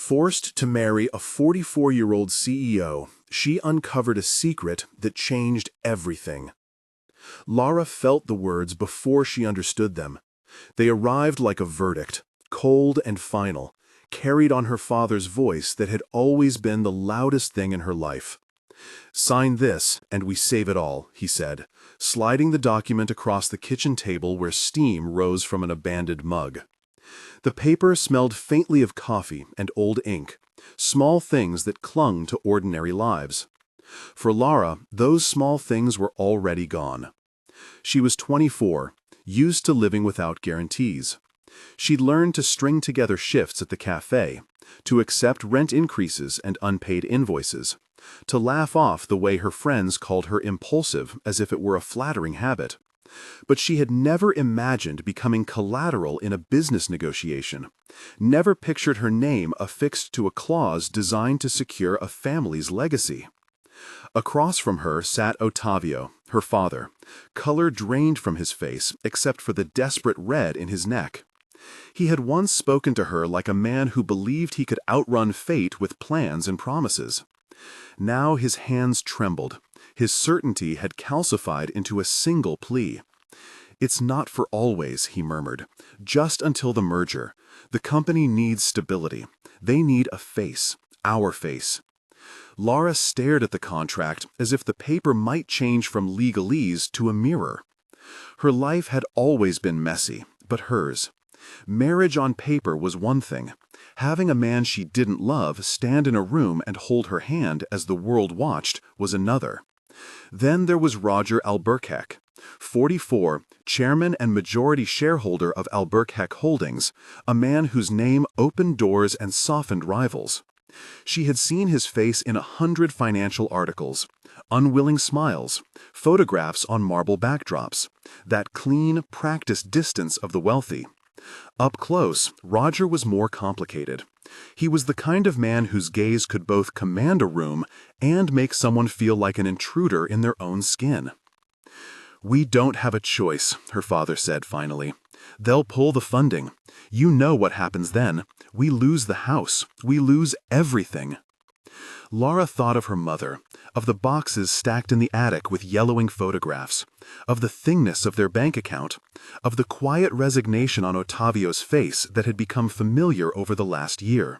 Forced to marry a 44-year-old CEO, she uncovered a secret that changed everything. Lara felt the words before she understood them. They arrived like a verdict, cold and final, carried on her father's voice that had always been the loudest thing in her life. "Sign this, and we save it all," he said, sliding the document across the kitchen table where steam rose from an abandoned mug. The paper smelled faintly of coffee and old ink, small things that clung to ordinary lives. For Lara, those small things were already gone. She was 24, used to living without guarantees. She'd learned to string together shifts at the cafe, to accept rent increases and unpaid invoices, to laugh off the way her friends called her impulsive as if it were a flattering habit. But she had never imagined becoming collateral in a business negotiation, never pictured her name affixed to a clause designed to secure a family's legacy. Across from her sat Ottavio, her father, color drained from his face except for the desperate red in his neck. He had once spoken to her like a man who believed he could outrun fate with plans and promises. Now his hands trembled. His certainty had calcified into a single plea. "It's not for always," he murmured. "Just until the merger. The company needs stability. They need a face, our face." Lara stared at the contract as if the paper might change from legalese to a mirror. Her life had always been messy, but hers. Marriage on paper was one thing. Having a man she didn't love stand in a room and hold her hand as the world watched was another. Then there was Roger Albuquerque, 44, chairman and majority shareholder of Albuquerque Holdings, a man whose name opened doors and softened rivals. She had seen his face in 100 financial articles, unwilling smiles, photographs on marble backdrops, that clean, practiced distance of the wealthy. Up close, Roger was more complicated. He was the kind of man whose gaze could both command a room and make someone feel like an intruder in their own skin. "We don't have a choice," her father said finally. "They'll pull the funding. You know what happens then. We lose the house. We lose everything." Lara thought of her mother, of the boxes stacked in the attic with yellowing photographs, of the thingness of their bank account, of the quiet resignation on Ottavio's face that had become familiar over the last year.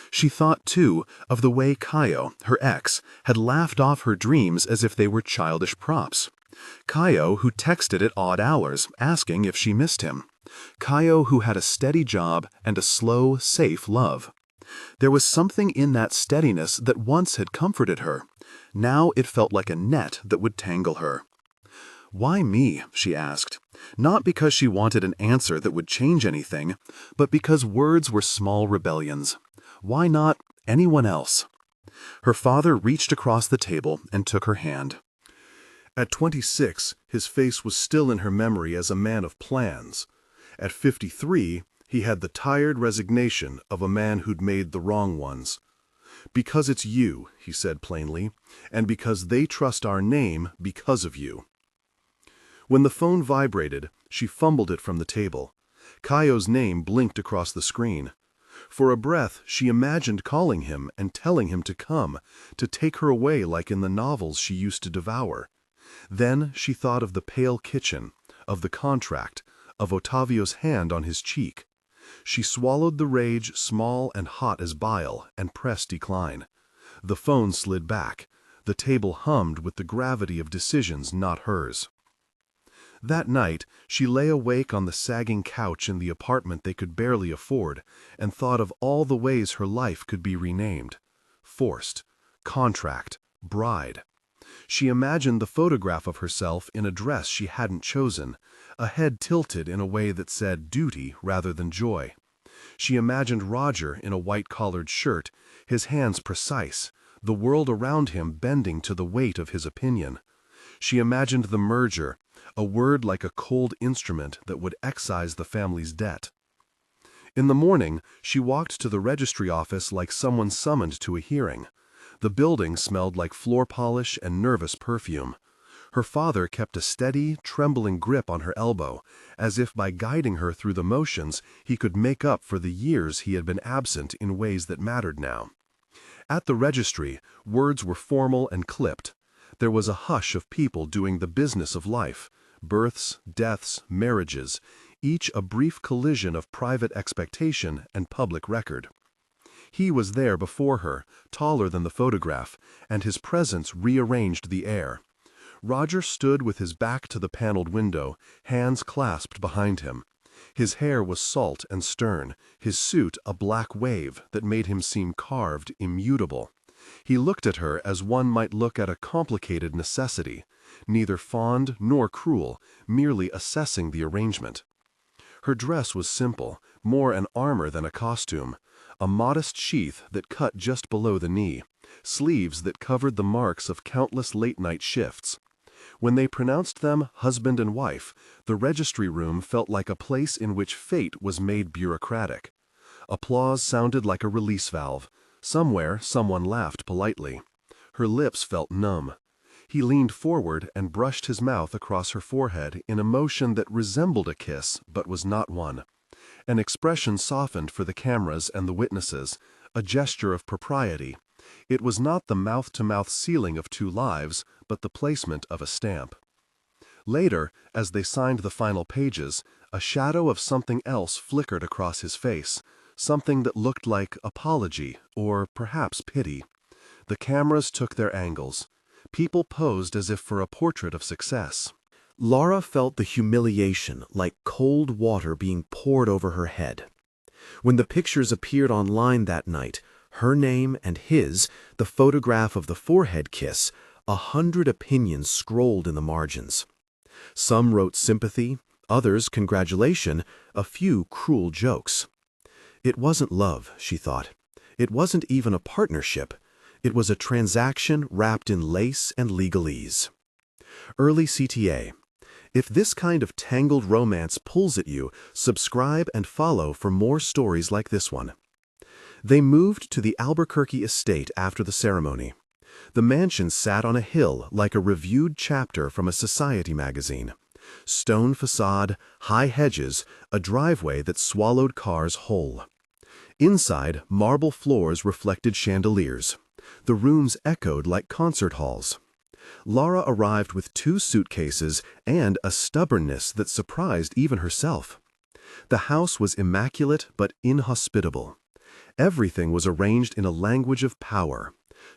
She thought, too, of the way Caio, her ex, had laughed off her dreams as if they were childish props. Caio, who texted at odd hours, asking if she missed him. Caio, who had a steady job and a slow, safe love. There was something in that steadiness that once had comforted her. Now it felt like a net that would tangle her. "Why me?" she asked. Not because she wanted an answer that would change anything, but because words were small rebellions. Why not anyone else? Her father reached across the table and took her hand. At 26, his face was still in her memory as a man of plans. At 53, he had the tired resignation of a man who'd made the wrong ones. "Because it's you," he said plainly, "and because they trust our name because of you." When the phone vibrated, she fumbled it from the table. Caio's name blinked across the screen. For a breath, she imagined calling him and telling him to come, to take her away like in the novels she used to devour. Then she thought of the pale kitchen, of the contract, of Ottavio's hand on his cheek. She swallowed the rage small and hot as bile and pressed decline. The phone slid back. The table hummed with the gravity of decisions not hers. That night, she lay awake on the sagging couch in the apartment they could barely afford and thought of all the ways her life could be renamed. Forced, contract, bride. She imagined the photograph of herself in a dress she hadn't chosen, a head tilted in a way that said duty rather than joy. She imagined Roger in a white-collared shirt, his hands precise, the world around him bending to the weight of his opinion. She imagined the merger, a word like a cold instrument that would excise the family's debt. In the morning, she walked to the registry office like someone summoned to a hearing. The building smelled like floor polish and nervous perfume. Her father kept a steady, trembling grip on her elbow, as if by guiding her through the motions he could make up for the years he had been absent in ways that mattered now. At the registry, words were formal and clipped. There was a hush of people doing the business of life, births, deaths, marriages, each a brief collision of private expectation and public record. He was there before her, taller than the photograph, and his presence rearranged the air. Roger stood with his back to the paneled window, hands clasped behind him. His hair was salt and stern, his suit a black wave that made him seem carved, immutable. He looked at her as one might look at a complicated necessity, neither fond nor cruel, merely assessing the arrangement. Her dress was simple, more an armor than a costume, a modest sheath that cut just below the knee, sleeves that covered the marks of countless late-night shifts. When they pronounced them husband and wife, the registry room felt like a place in which fate was made bureaucratic. Applause sounded like a release valve. Somewhere, someone laughed politely. Her lips felt numb. He leaned forward and brushed his mouth across her forehead in a motion that resembled a kiss but was not one. An expression softened for the cameras and the witnesses, a gesture of propriety. It was not the mouth-to-mouth sealing of two lives, but the placement of a stamp. Later, as they signed the final pages, a shadow of something else flickered across his face, something that looked like apology or perhaps pity. The cameras took their angles. People posed as if for a portrait of success. Lara felt the humiliation like cold water being poured over her head. When the pictures appeared online that night, her name and his, the photograph of the forehead kiss, 100 opinions scrolled in the margins. Some wrote sympathy, others congratulation, a few cruel jokes. It wasn't love, she thought. It wasn't even a partnership. It was a transaction wrapped in lace and legalese. Early CTA. If this kind of tangled romance pulls at you, subscribe and follow for more stories like this one. They moved to the Albuquerque estate after the ceremony. The mansion sat on a hill like a reviewed chapter from a society magazine. Stone facade, high hedges, a driveway that swallowed cars whole. Inside, marble floors reflected chandeliers. The rooms echoed like concert halls. Lara arrived with 2 suitcases and a stubbornness that surprised even herself. The house was immaculate but inhospitable. Everything was arranged in a language of power.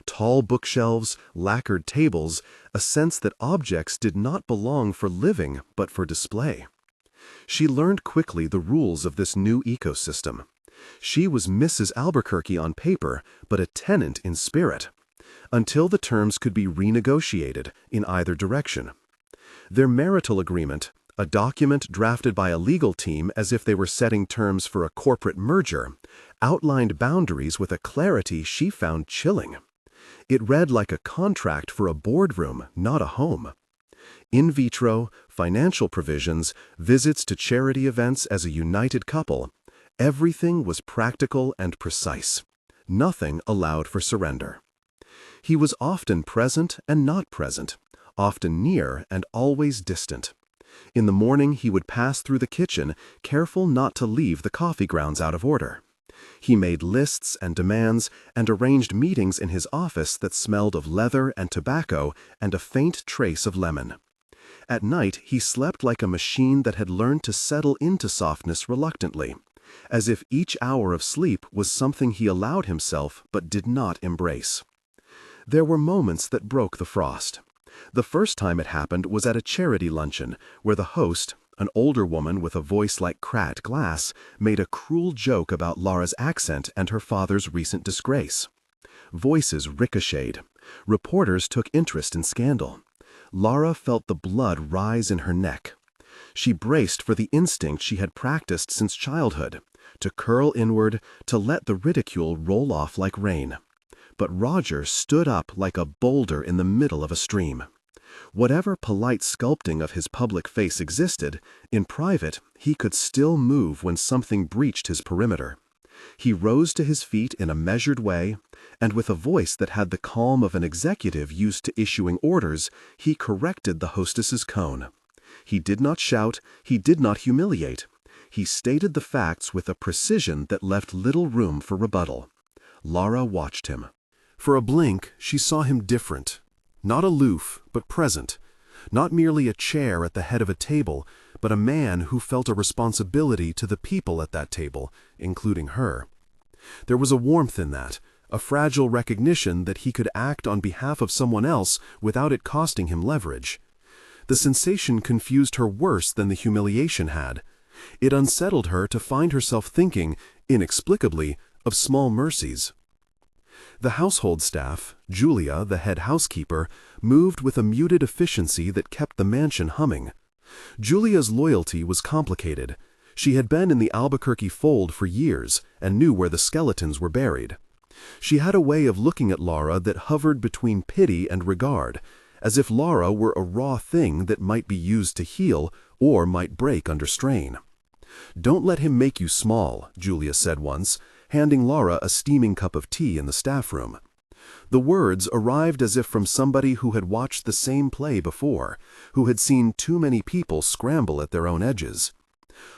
Tall bookshelves, lacquered tables, a sense that objects did not belong for living but for display. She learned quickly the rules of this new ecosystem. She was Mrs. Albuquerque on paper, but a tenant in spirit, until the terms could be renegotiated in either direction. Their marital agreement, a document drafted by a legal team as if they were setting terms for a corporate merger, outlined boundaries with a clarity she found chilling. It read like a contract for a boardroom, not a home. In vitro, financial provisions, visits to charity events as a united couple, everything was practical and precise. Nothing allowed for surrender. He was often present and not present, often near and always distant. In the morning he would pass through the kitchen, careful not to leave the coffee grounds out of order. He made lists and demands and arranged meetings in his office that smelled of leather and tobacco and a faint trace of lemon. At night he slept like a machine that had learned to settle into softness reluctantly, as if each hour of sleep was something he allowed himself but did not embrace. There were moments that broke the frost. The first time it happened was at a charity luncheon, where the host, an older woman with a voice like cracked glass, made a cruel joke about Lara's accent and her father's recent disgrace. Voices ricocheted. Reporters took interest in scandal. Lara felt the blood rise in her neck. She braced for the instinct she had practiced since childhood, to curl inward, to let the ridicule roll off like rain. But Roger stood up like a boulder in the middle of a stream. Whatever polite sculpting of his public face existed, in private he could still move when something breached his perimeter. He rose to his feet in a measured way, And with a voice that had the calm of an executive used to issuing orders, he corrected the hostess's cone. He did not shout, he did not humiliate. He stated the facts with a precision that left little room for rebuttal. Lara watched him. For a blink, she saw him different. Not aloof, but present. Not merely a chair at the head of a table, but a man who felt a responsibility to the people at that table, including her. There was a warmth in that, a fragile recognition that he could act on behalf of someone else without it costing him leverage. The sensation confused her worse than the humiliation had. It unsettled her to find herself thinking, inexplicably, of small mercies. The household staff, Julia, the head housekeeper, moved with a muted efficiency that kept the mansion humming. Julia's loyalty was complicated. She had been in the Albuquerque fold for years and knew where the skeletons were buried. She had a way of looking at Lara that hovered between pity and regard, as if Lara were a raw thing that might be used to heal or might break under strain. "Don't let him make you small," Julia said once, handing Lara a steaming cup of tea in the staff room. The words arrived as if from somebody who had watched the same play before, who had seen too many people scramble at their own edges.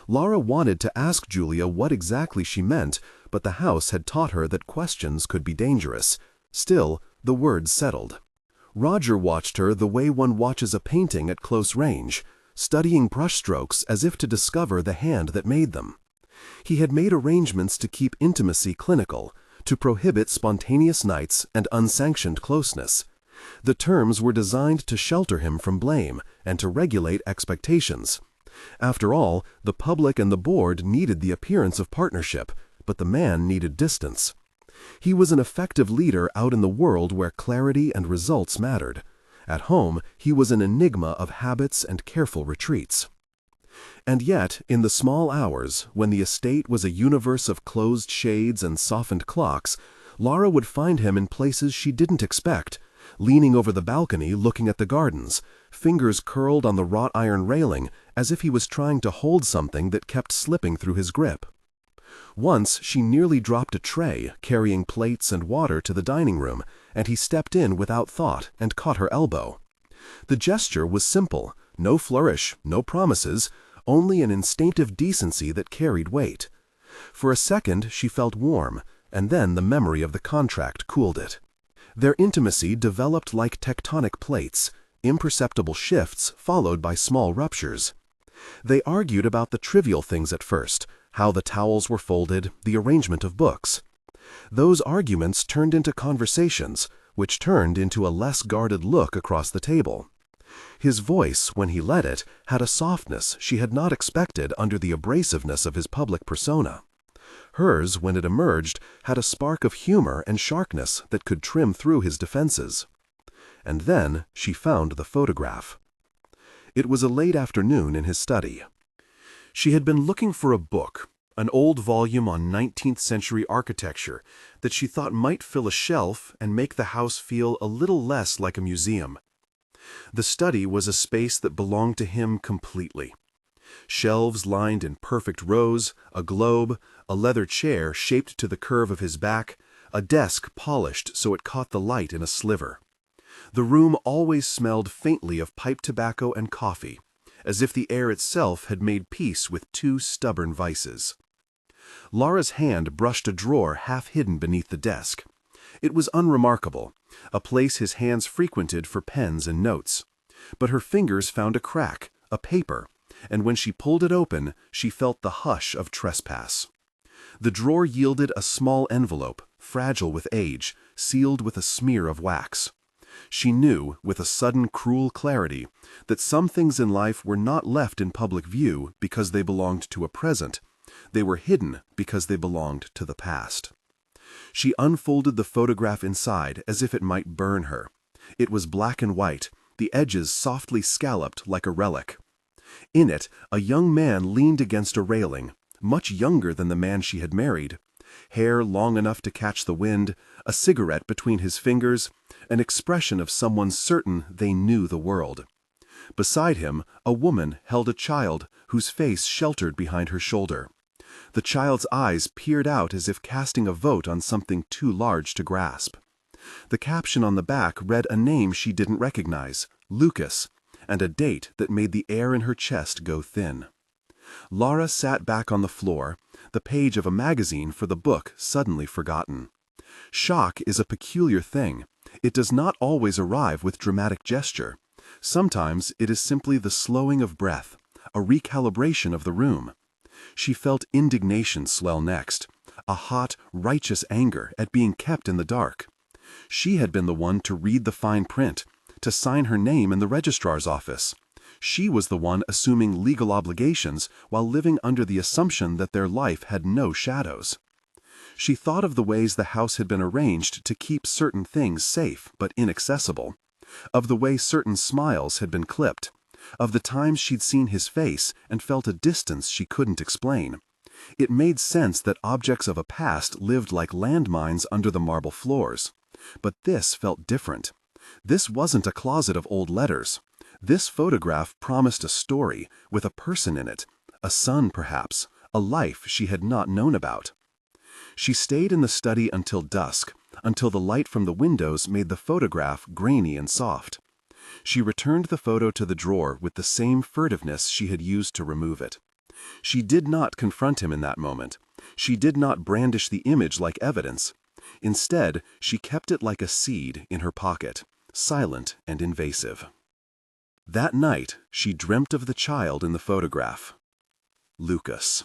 Lara wanted to ask Julia what exactly she meant, but the house had taught her that questions could be dangerous. Still, the words settled. Roger watched her the way one watches a painting at close range, studying brushstrokes as if to discover the hand that made them. He had made arrangements to keep intimacy clinical, to prohibit spontaneous nights and unsanctioned closeness. The terms were designed to shelter him from blame and to regulate expectations. After all, the public and the board needed the appearance of partnership, but the man needed distance. He was an effective leader out in the world where clarity and results mattered. At home, he was an enigma of habits and careful retreats. And yet, in the small hours, when the estate was a universe of closed shades and softened clocks, Lara would find him in places she didn't expect, leaning over the balcony looking at the gardens, fingers curled on the wrought iron railing as if he was trying to hold something that kept slipping through his grip. Once she nearly dropped a tray carrying plates and water to the dining room, and he stepped in without thought and caught her elbow. The gesture was simple, no flourish, no promises, only an instinctive decency that carried weight. For a second she felt warm, and then the memory of the contract cooled it. Their intimacy developed like tectonic plates, imperceptible shifts followed by small ruptures. They argued about the trivial things at first, how the towels were folded, the arrangement of books. Those arguments turned into conversations, which turned into a less guarded look across the table. His voice, when he let it, had a softness she had not expected under the abrasiveness of his public persona. Hers, when it emerged, had a spark of humor and sharpness that could trim through his defenses. And then she found the photograph. It was a late afternoon in his study. She had been looking for a book, an old volume on 19th-century architecture that she thought might fill a shelf and make the house feel a little less like a museum. The study was a space that belonged to him completely. Shelves lined in perfect rows, a globe, a leather chair shaped to the curve of his back, a desk polished so it caught the light in a sliver. The room always smelled faintly of pipe tobacco and coffee, as if the air itself had made peace with two stubborn vices. Lara's hand brushed a drawer half hidden beneath the desk. It was unremarkable, a place his hands frequented for pens and notes. But her fingers found a crack, a paper, and when she pulled it open, she felt the hush of trespass. The drawer yielded a small envelope, fragile with age, sealed with a smear of wax. She knew, with a sudden cruel clarity, that some things in life were not left in public view because they belonged to a present. They were hidden because they belonged to the past. She unfolded the photograph inside as if it might burn her. It was black and white, the edges softly scalloped like a relic. In it, a young man leaned against a railing, much younger than the man she had married. Hair long enough to catch the wind, a cigarette between his fingers, an expression of someone certain they knew the world. Beside him, a woman held a child whose face sheltered behind her shoulder. The child's eyes peered out as if casting a vote on something too large to grasp. The caption on the back read a name she didn't recognize, Lucas, and a date that made the air in her chest go thin. Lara sat back on the floor, the page of a magazine for the book suddenly forgotten. Shock is a peculiar thing. It does not always arrive with dramatic gesture. Sometimes it is simply the slowing of breath, a recalibration of the room. She felt indignation swell next, a hot, righteous anger at being kept in the dark. She had been the one to read the fine print, to sign her name in the registrar's office. She was the one assuming legal obligations while living under the assumption that their life had no shadows. She thought of the ways the house had been arranged to keep certain things safe but inaccessible, of the way certain smiles had been clipped, of the times she'd seen his face and felt a distance she couldn't explain. It made sense that objects of a past lived like landmines under the marble floors. But this felt different. This wasn't a closet of old letters. This photograph promised a story, with a person in it, a son perhaps, a life she had not known about. She stayed in the study until dusk, until the light from the windows made the photograph grainy and soft. She returned the photo to the drawer with the same furtiveness she had used to remove it. She did not confront him in that moment. She did not brandish the image like evidence. Instead, she kept it like a seed in her pocket, silent and invasive. That night, she dreamt of the child in the photograph. Lucas.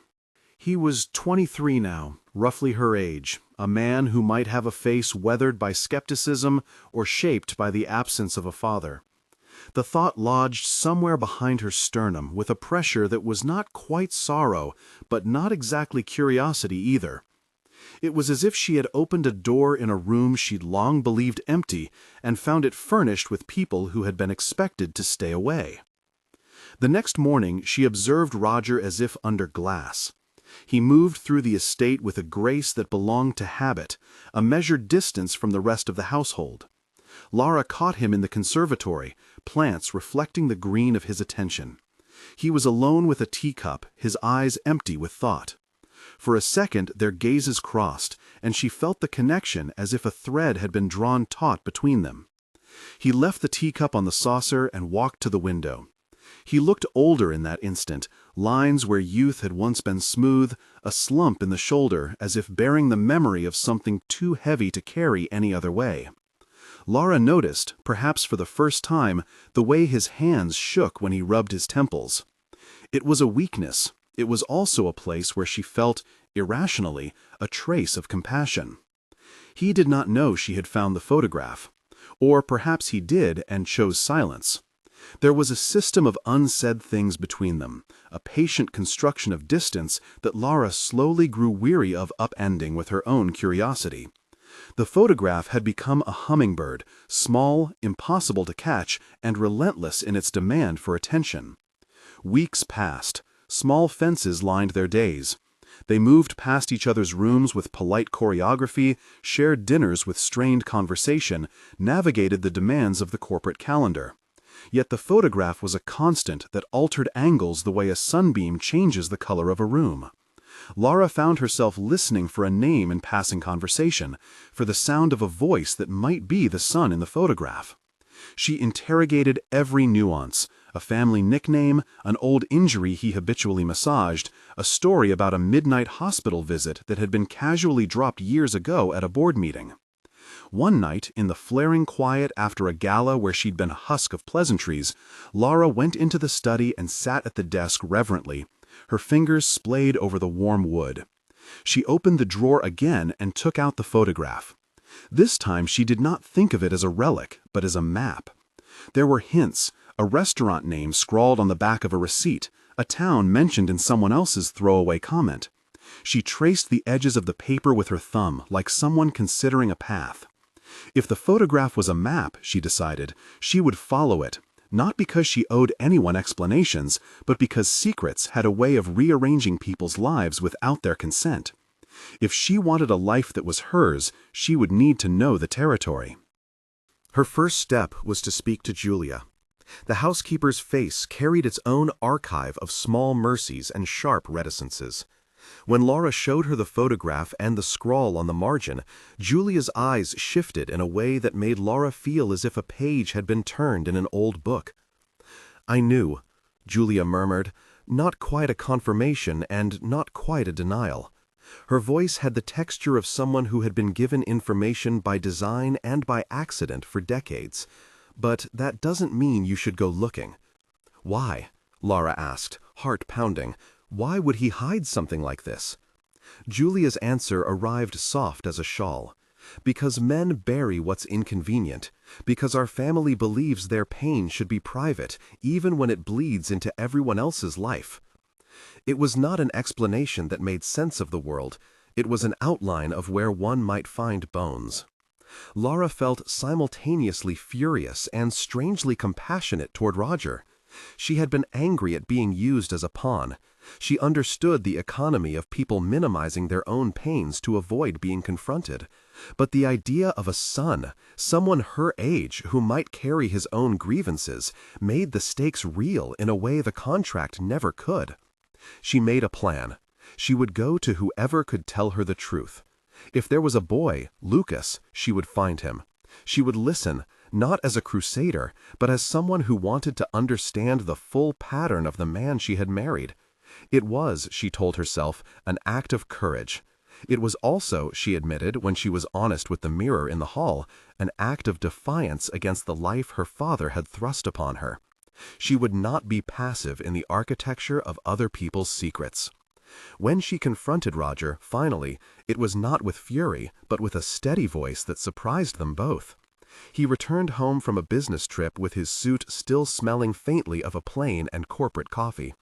He was 23 now, roughly her age, a man who might have a face weathered by skepticism or shaped by the absence of a father. The thought lodged somewhere behind her sternum with a pressure that was not quite sorrow, but not exactly curiosity either. It was as if she had opened a door in a room she'd long believed empty and found it furnished with people who had been expected to stay away. The next morning she observed Roger as if under glass. He moved through the estate with a grace that belonged to habit, a measured distance from the rest of the household. Lara caught him in the conservatory, plants reflecting the green of his attention. He was alone with a teacup, his eyes empty with thought. For a second their gazes crossed, and she felt the connection as if a thread had been drawn taut between them. He left the teacup on the saucer and walked to the window. He looked older in that instant, lines where youth had once been smooth, a slump in the shoulder as if bearing the memory of something too heavy to carry any other way. Lara noticed, perhaps for the first time, the way his hands shook when he rubbed his temples. It was a weakness. It was also a place where she felt, irrationally, a trace of compassion. He did not know she had found the photograph. Or perhaps he did and chose silence. There was a system of unsaid things between them, a patient construction of distance that Lara slowly grew weary of upending with her own curiosity. The photograph had become a hummingbird, small, impossible to catch, and relentless in its demand for attention. Weeks passed. Small fences lined their days. They moved past each other's rooms with polite choreography, shared dinners with strained conversation, navigated the demands of the corporate calendar. Yet the photograph was a constant that altered angles the way a sunbeam changes the color of a room. Lara found herself listening for a name in passing conversation, for the sound of a voice that might be the son in the photograph. She interrogated every nuance, a family nickname, an old injury he habitually massaged, a story about a midnight hospital visit that had been casually dropped years ago at a board meeting. One night, in the flaring quiet after a gala where she'd been a husk of pleasantries, Lara went into the study and sat at the desk reverently, her fingers splayed over the warm wood. She opened the drawer again and took out the photograph. This time she did not think of it as a relic, but as a map. There were hints, a restaurant name scrawled on the back of a receipt, a town mentioned in someone else's throwaway comment. She traced the edges of the paper with her thumb, like someone considering a path. If the photograph was a map, she decided, she would follow it, not because she owed anyone explanations, but because secrets had a way of rearranging people's lives without their consent. If she wanted a life that was hers, she would need to know the territory. Her first step was to speak to Julia. The housekeeper's face carried its own archive of small mercies and sharp reticences. When Lara showed her the photograph and the scrawl on the margin, Julia's eyes shifted in a way that made Lara feel as if a page had been turned in an old book. "I knew," Julia murmured, not quite a confirmation and not quite a denial. Her voice had the texture of someone who had been given information by design and by accident for decades. "But that doesn't mean you should go looking." "Why?" Lara asked, heart pounding. Why would he hide something like this? Julia's answer arrived soft as a shawl. "Because men bury what's inconvenient. Because our family believes their pain should be private, even when it bleeds into everyone else's life." It was not an explanation that made sense of the world. It was an outline of where one might find bones. Lara felt simultaneously furious and strangely compassionate toward Roger. She had been angry at being used as a pawn. She understood the economy of people minimizing their own pains to avoid being confronted. But the idea of a son, someone her age who might carry his own grievances, made the stakes real in a way the contract never could. She made a plan. She would go to whoever could tell her the truth. If there was a boy, Lucas, she would find him. She would listen, not as a crusader, but as someone who wanted to understand the full pattern of the man she had married. It was, she told herself, an act of courage. It was also, she admitted when she was honest with the mirror in the hall, an act of defiance against the life her father had thrust upon her. She would not be passive in the architecture of other people's secrets. When she confronted Roger, finally, it was not with fury, but with a steady voice that surprised them both. He returned home from a business trip with his suit still smelling faintly of a plane and corporate coffee.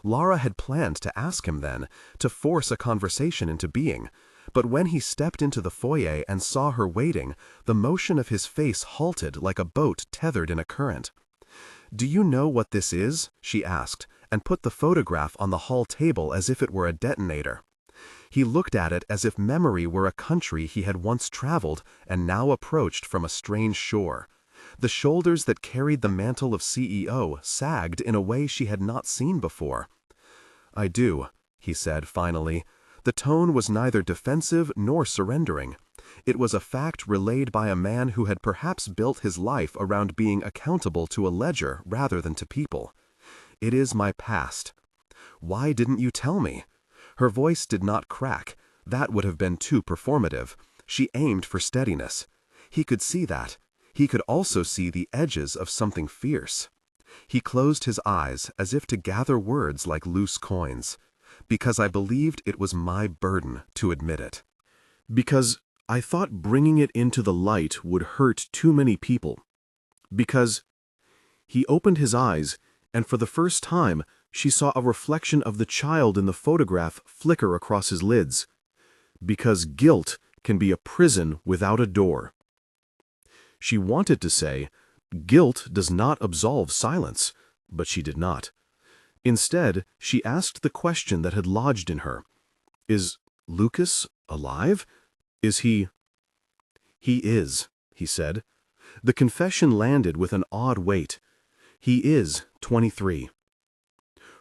Lara had planned to ask him then, to force a conversation into being, but when he stepped into the foyer and saw her waiting, the motion of his face halted like a boat tethered in a current. "Do you know what this is?" she asked, and put the photograph on the hall table as if it were a detonator. He looked at it as if memory were a country he had once traveled and now approached from a strange shore. The shoulders that carried the mantle of CEO sagged in a way she had not seen before. "I do," he said finally. The tone was neither defensive nor surrendering. It was a fact relayed by a man who had perhaps built his life around being accountable to a ledger rather than to people. "It is my past." "Why didn't you tell me?" Her voice did not crack. That would have been too performative. She aimed for steadiness. He could see that. He could also see the edges of something fierce. He closed his eyes as if to gather words like loose coins. "Because I believed it was my burden to admit it. Because I thought bringing it into the light would hurt too many people. Because—" He opened his eyes, and for the first time, she saw a reflection of the child in the photograph flicker across his lids. "Because guilt can be a prison without a door." She wanted to say, "Guilt does not absolve silence," but she did not. Instead, she asked the question that had lodged in her. "Is Lucas alive? Is he—" "He is," he said. The confession landed with an odd weight. "He is 23.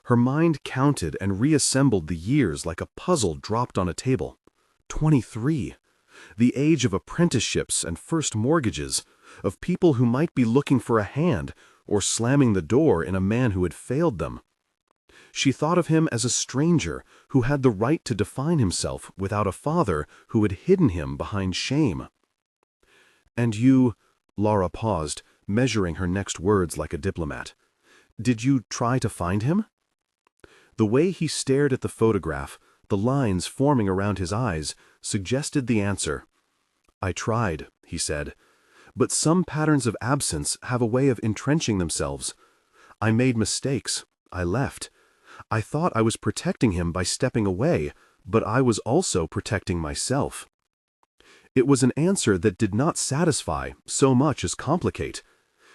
Her mind counted and reassembled the years like a puzzle dropped on a table. 23. The age of apprenticeships and first mortgages, of people who might be looking for a hand or slamming the door in a man who had failed them. She thought of him as a stranger who had the right to define himself without a father who had hidden him behind shame. "And you—" Lara paused, measuring her next words like a diplomat. "Did you try to find him?" The way he stared at the photograph, the lines forming around his eyes, suggested the answer. "I tried," he said. "But some patterns of absence have a way of entrenching themselves. I made mistakes. I left. I thought I was protecting him by stepping away, but I was also protecting myself." It was an answer that did not satisfy so much as complicate.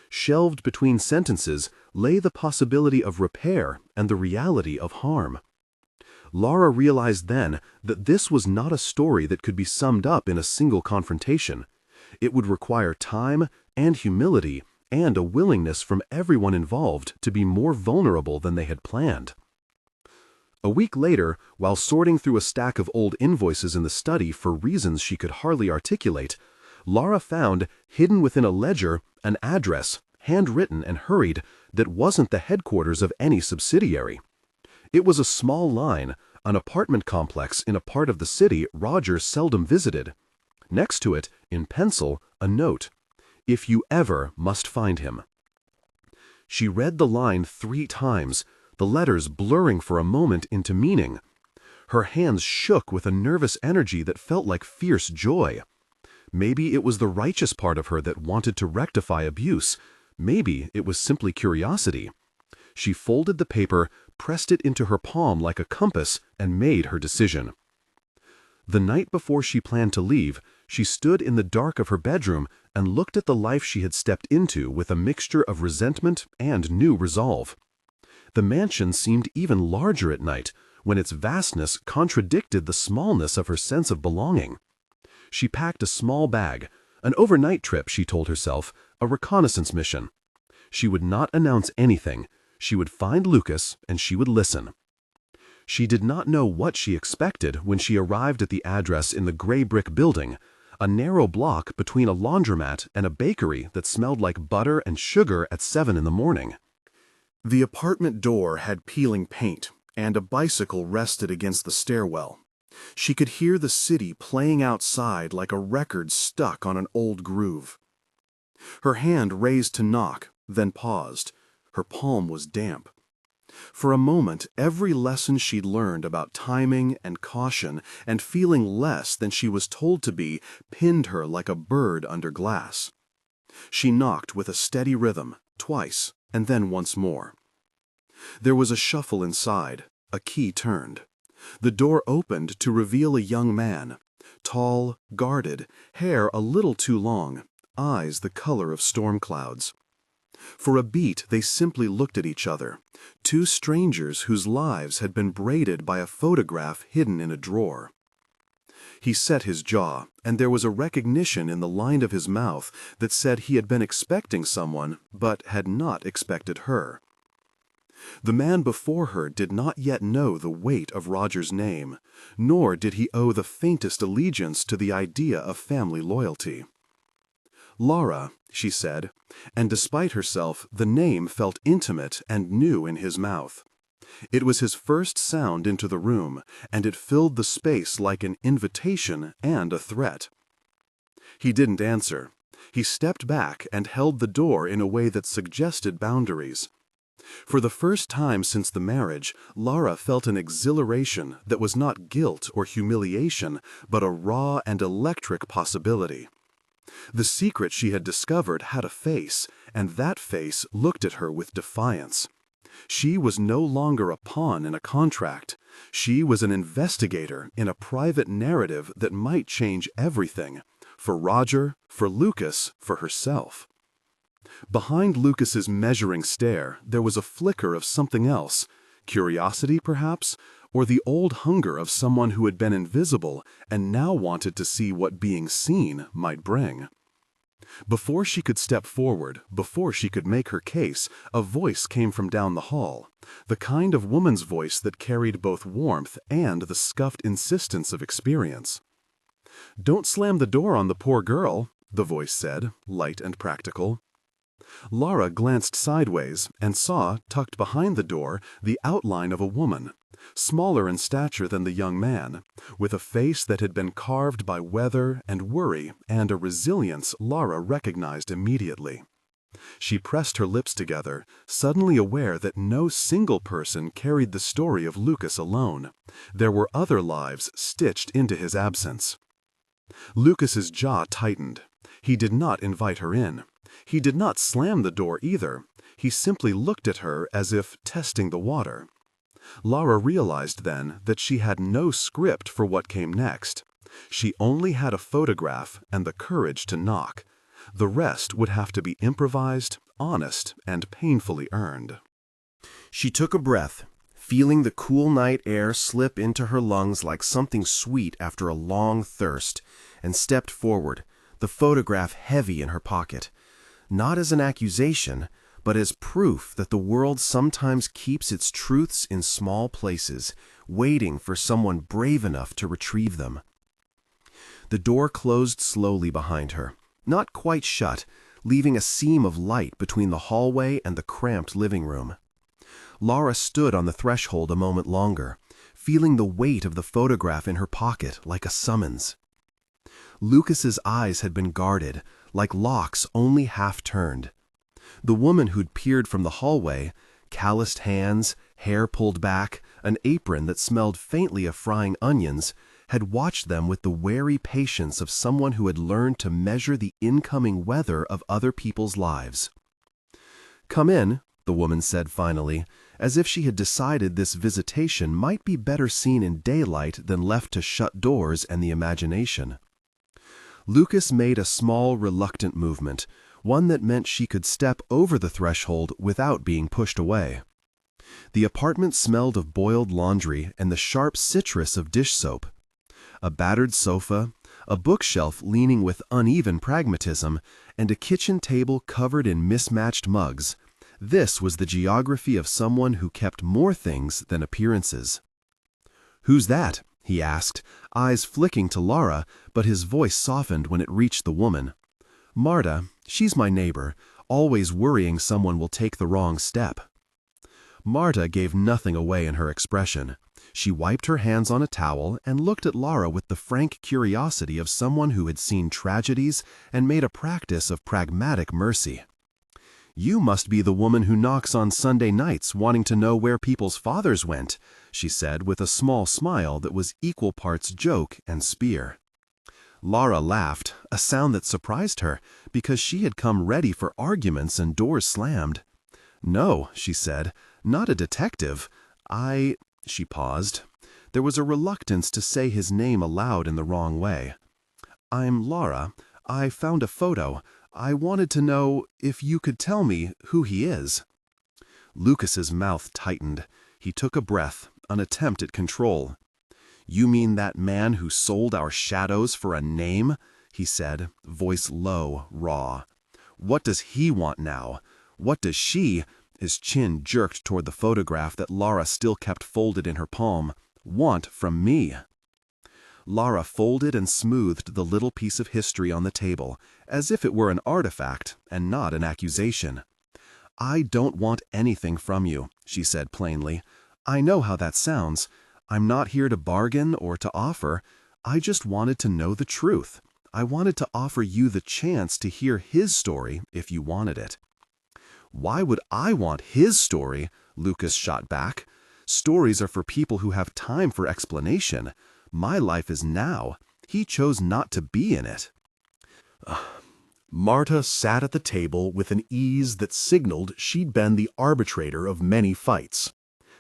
Shelved between sentences lay the possibility of repair and the reality of harm. Lara realized then that this was not a story that could be summed up in a single confrontation. It would require time and humility and a willingness from everyone involved to be more vulnerable than they had planned. A week later, while sorting through a stack of old invoices in the study for reasons she could hardly articulate, Lara found, hidden within a ledger, an address, handwritten and hurried, that wasn't the headquarters of any subsidiary. It was a small line, an apartment complex in a part of the city Roger seldom visited. Next to it, in pencil, a note: "If you ever must find him." She read the line 3 times, the letters blurring for a moment into meaning. Her hands shook with a nervous energy that felt like fierce joy. Maybe it was the righteous part of her that wanted to rectify abuse. Maybe it was simply curiosity. She folded the paper, pressed it into her palm like a compass, and made her decision. The night before she planned to leave, she stood in the dark of her bedroom and looked at the life she had stepped into with a mixture of resentment and new resolve. The mansion seemed even larger at night, when its vastness contradicted the smallness of her sense of belonging. She packed a small bag, an overnight trip, she told herself, a reconnaissance mission. She would not announce anything. She would find Lucas, and she would listen. She did not know what she expected when she arrived at the address in the gray brick building, a narrow block between a laundromat and a bakery that smelled like butter and sugar at 7 in the morning. The apartment door had peeling paint, and a bicycle rested against the stairwell. She could hear the city playing outside like a record stuck on an old groove. Her hand raised to knock, then paused. Her palm was damp. For a moment, every lesson she'd learned about timing and caution and feeling less than she was told to be pinned her like a bird under glass. She knocked with a steady rhythm, twice, and then once more. There was a shuffle inside. A key turned. The door opened to reveal a young man, tall, guarded, hair a little too long, eyes the color of storm clouds. For a beat, they simply looked at each other, 2 strangers whose lives had been braided by a photograph hidden in a drawer. He set his jaw, and there was a recognition in the line of his mouth that said he had been expecting someone, but had not expected her. The man before her did not yet know the weight of Roger's name, nor did he owe the faintest allegiance to the idea of family loyalty. "Lara," she said, and despite herself, the name felt intimate and new in his mouth. It was his first sound into the room, and it filled the space like an invitation and a threat. He didn't answer. He stepped back and held the door in a way that suggested boundaries. For the first time since the marriage, Lara felt an exhilaration that was not guilt or humiliation, but a raw and electric possibility. The secret she had discovered had a face, and that face looked at her with defiance. She was no longer a pawn in a contract. She was an investigator in a private narrative that might change everything, for Roger, for Lucas, for herself. Behind Lucas's measuring stare, there was a flicker of something else, curiosity perhaps, or the old hunger of someone who had been invisible and now wanted to see what being seen might bring. Before she could step forward, before she could make her case, a voice came from down the hall, the kind of woman's voice that carried both warmth and the scuffed insistence of experience. "Don't slam the door on the poor girl," the voice said, light and practical. Lara glanced sideways and saw, tucked behind the door, the outline of a woman, smaller in stature than the young man, with a face that had been carved by weather and worry and a resilience Lara recognized immediately. She pressed her lips together, suddenly aware that no single person carried the story of Lucas alone. There were other lives stitched into his absence. Lucas's jaw tightened. He did not invite her in. He did not slam the door either. He simply looked at her as if testing the water. Lara realized then that she had no script for what came next. She only had a photograph and the courage to knock. The rest would have to be improvised, honest, and painfully earned. She took a breath, feeling the cool night air slip into her lungs like something sweet after a long thirst, and stepped forward, the photograph heavy in her pocket. Not as an accusation, but as proof that the world sometimes keeps its truths in small places, waiting for someone brave enough to retrieve them. The door closed slowly behind her, not quite shut, leaving a seam of light between the hallway and the cramped living room. Lara stood on the threshold a moment longer, feeling the weight of the photograph in her pocket like a summons. Lucas's eyes had been guarded, like locks only half turned. The woman who'd peered from the hallway, calloused hands, hair pulled back, an apron that smelled faintly of frying onions, had watched them with the wary patience of someone who had learned to measure the incoming weather of other people's lives. "Come in," the woman said finally, as if she had decided this visitation might be better seen in daylight than left to shut doors and the imagination. Lucas made a small, reluctant movement, one that meant she could step over the threshold without being pushed away. The apartment smelled of boiled laundry and the sharp citrus of dish soap. A battered sofa, a bookshelf leaning with uneven pragmatism, and a kitchen table covered in mismatched mugs. This was the geography of someone who kept more things than appearances. "Who's that?" he asked, eyes flicking to Lara, but his voice softened when it reached the woman. "Marta, she's my neighbor, always worrying someone will take the wrong step." Marta gave nothing away in her expression. She wiped her hands on a towel and looked at Lara with the frank curiosity of someone who had seen tragedies and made a practice of pragmatic mercy. "You must be the woman who knocks on Sunday nights wanting to know where people's fathers went," she said with a small smile that was equal parts joke and spear. Lara laughed, a sound that surprised her, because she had come ready for arguments and doors slammed. "No," she said, "not a detective. She paused. There was a reluctance to say his name aloud in the wrong way. "I'm Lara. I found a photo. I wanted to know if you could tell me who he is." Lucas's mouth tightened. He took a breath, an attempt at control. "You mean that man who sold our shadows for a name?" he said, voice low, raw. "What does he want now? What does she—" his chin jerked toward the photograph that Lara still kept folded in her palm— "want from me?" Lara folded and smoothed the little piece of history on the table, as if it were an artifact and not an accusation. "I don't want anything from you," she said plainly. "I know how that sounds. I'm not here to bargain or to offer. I just wanted to know the truth. I wanted to offer you the chance to hear his story if you wanted it." "Why would I want his story?" Lucas shot back. "Stories are for people who have time for explanation. My life is now. He chose not to be in it." Marta sat at the table with an ease that signaled she'd been the arbitrator of many fights.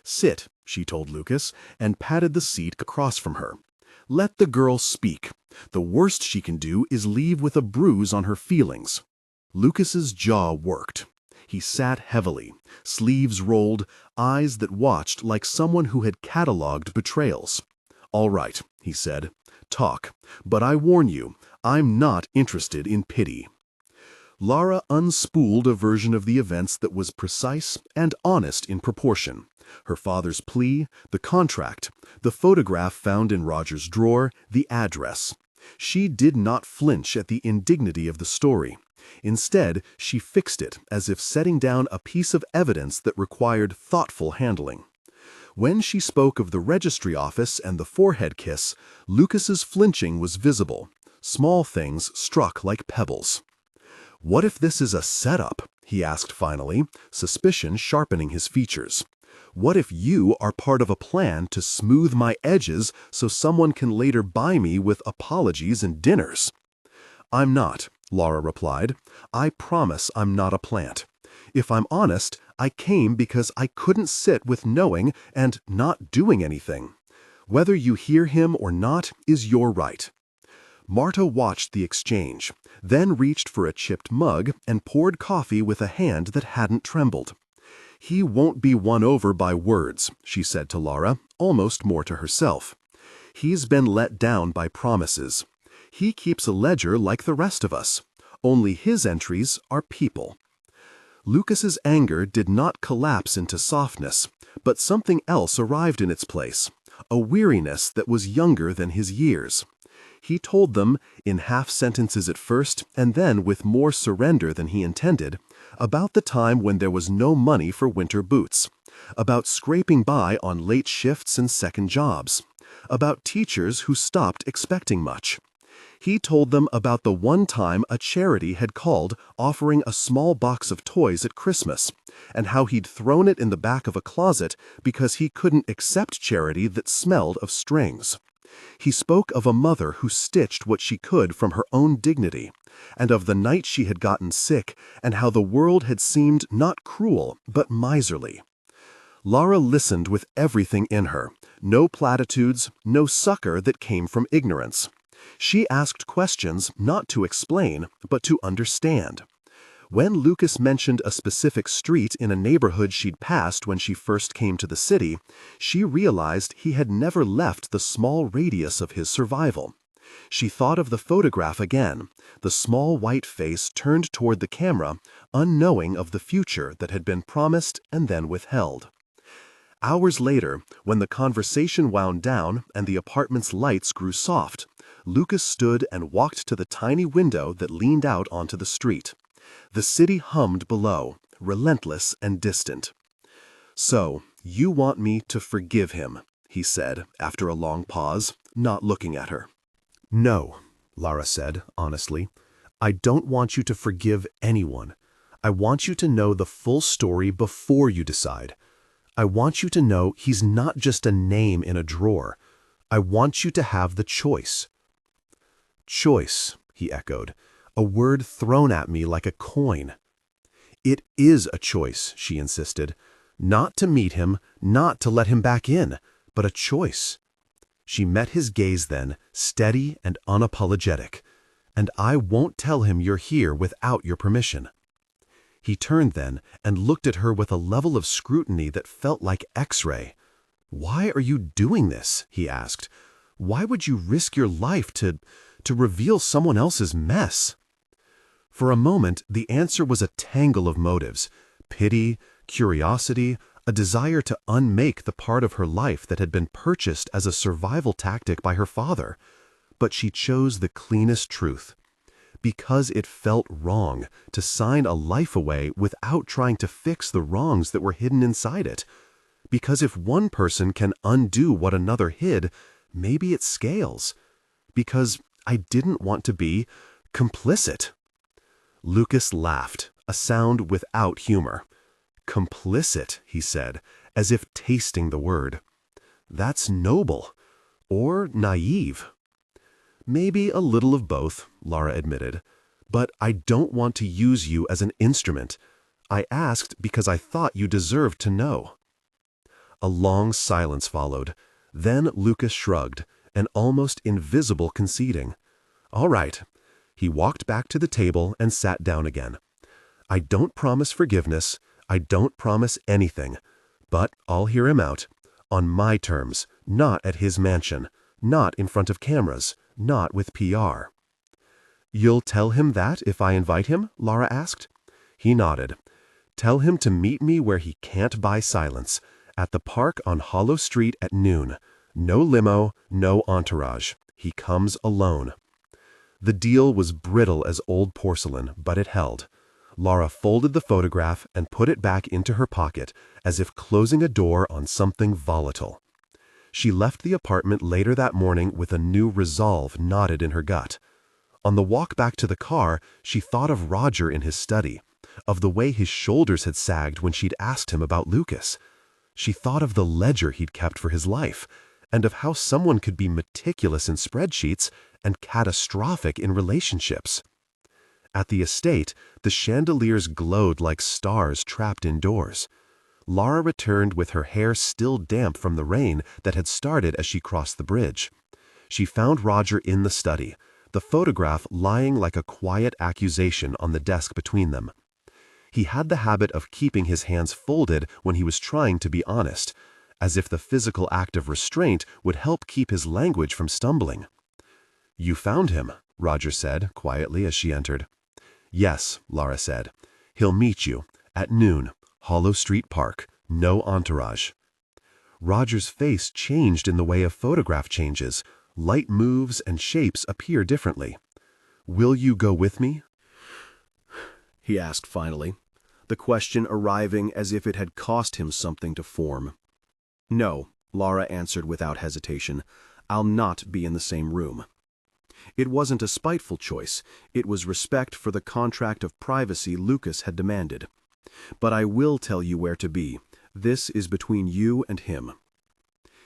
"Sit," she told Lucas, and patted the seat across from her. "Let the girl speak. The worst she can do is leave with a bruise on her feelings." Lucas's jaw worked. He sat heavily, sleeves rolled, eyes that watched like someone who had cataloged betrayals. "All right," he said. "Talk. But I warn you, I'm not interested in pity." Lara unspooled a version of the events that was precise and honest in proportion. Her father's plea, the contract, the photograph found in Roger's drawer, the address. She did not flinch at the indignity of the story. Instead, she fixed it as if setting down a piece of evidence that required thoughtful handling. When she spoke of the registry office and the forehead kiss, Lucas's flinching was visible. Small things struck like pebbles. "What if this is a setup?" he asked finally, suspicion sharpening his features. "What if you are part of a plan to smooth my edges so someone can later buy me with apologies and dinners?" "I'm not," Lara replied. "I promise I'm not a plant. If I'm honest, I came because I couldn't sit with knowing and not doing anything. Whether you hear him or not is your right." Marta watched the exchange, then reached for a chipped mug and poured coffee with a hand that hadn't trembled. "He won't be won over by words," she said to Lara, almost more to herself. "He's been let down by promises. He keeps a ledger like the rest of us. Only his entries are people." Lucas's anger did not collapse into softness, but something else arrived in its place, a weariness that was younger than his years. He told them, in half sentences at first and then with more surrender than he intended, about the time when there was no money for winter boots, about scraping by on late shifts and second jobs, about teachers who stopped expecting much. He told them about the one time a charity had called offering a small box of toys at Christmas, and how he'd thrown it in the back of a closet because he couldn't accept charity that smelled of strings. He spoke of a mother who stitched what she could from her own dignity, and of the night she had gotten sick, and how the world had seemed not cruel, but miserly. Lara listened with everything in her, no platitudes, no succor that came from ignorance. She asked questions not to explain, but to understand. When Lucas mentioned a specific street in a neighborhood she'd passed when she first came to the city, she realized he had never left the small radius of his survival. She thought of the photograph again, the small white face turned toward the camera, unknowing of the future that had been promised and then withheld. Hours later, when the conversation wound down and the apartment's lights grew soft, Lucas stood and walked to the tiny window that leaned out onto the street. The city hummed below, relentless and distant. "So, you want me to forgive him," he said after a long pause, not looking at her. "No," Lara said, honestly. "I don't want you to forgive anyone. I want you to know the full story before you decide. I want you to know he's not just a name in a drawer. I want you to have the choice." "Choice," he echoed, a word thrown at me like a coin. "It is a choice," she insisted. "Not to meet him, not to let him back in, but a choice." She met his gaze then, steady and unapologetic. "And I won't tell him you're here without your permission." He turned then and looked at her with a level of scrutiny that felt like X-ray. "Why are you doing this?" he asked. "Why would you risk your life to reveal someone else's mess?" For a moment, the answer was a tangle of motives: pity, curiosity, a desire to unmake the part of her life that had been purchased as a survival tactic by her father. But she chose the cleanest truth. Because it felt wrong to sign a life away without trying to fix the wrongs that were hidden inside it. Because if one person can undo what another hid, maybe it scales. Because I didn't want to be complicit. Lucas laughed, a sound without humor. "Complicit," he said, as if tasting the word. "That's noble. Or naive." "Maybe a little of both," Lara admitted. "But I don't want to use you as an instrument. I asked because I thought you deserved to know." A long silence followed. Then Lucas shrugged, an almost invisible conceding. "All right." He walked back to the table and sat down again. "I don't promise forgiveness. I don't promise anything. But I'll hear him out. On my terms, not at his mansion, not in front of cameras, not with PR." "You'll tell him that if I invite him?" Lara asked. He nodded. "Tell him to meet me where he can't buy silence, at the park on Hollow Street at noon. No limo, no entourage. He comes alone." The deal was brittle as old porcelain, but it held. Lara folded the photograph and put it back into her pocket, as if closing a door on something volatile. She left the apartment later that morning with a new resolve knotted in her gut. On the walk back to the car, she thought of Roger in his study, of the way his shoulders had sagged when she'd asked him about Lucas. She thought of the ledger he'd kept for his life, and of how someone could be meticulous in spreadsheets and catastrophic in relationships. At the estate, the chandeliers glowed like stars trapped indoors. Lara returned with her hair still damp from the rain that had started as she crossed the bridge. She found Roger in the study, the photograph lying like a quiet accusation on the desk between them. He had the habit of keeping his hands folded when he was trying to be honest, as if the physical act of restraint would help keep his language from stumbling. "You found him," Roger said quietly as she entered. "Yes," Lara said. "He'll meet you, At noon, Hollow Street Park, no entourage. Roger's face changed in the way a photograph changes. Light moves and shapes appear differently. "Will you go with me?" he asked finally, the question arriving as if it had cost him something to form. "No," Lara answered without hesitation. "I'll not be in the same room." It wasn't a spiteful choice. It was respect for the contract of privacy Lucas had demanded. "But I will tell you where to be. This is between you and him."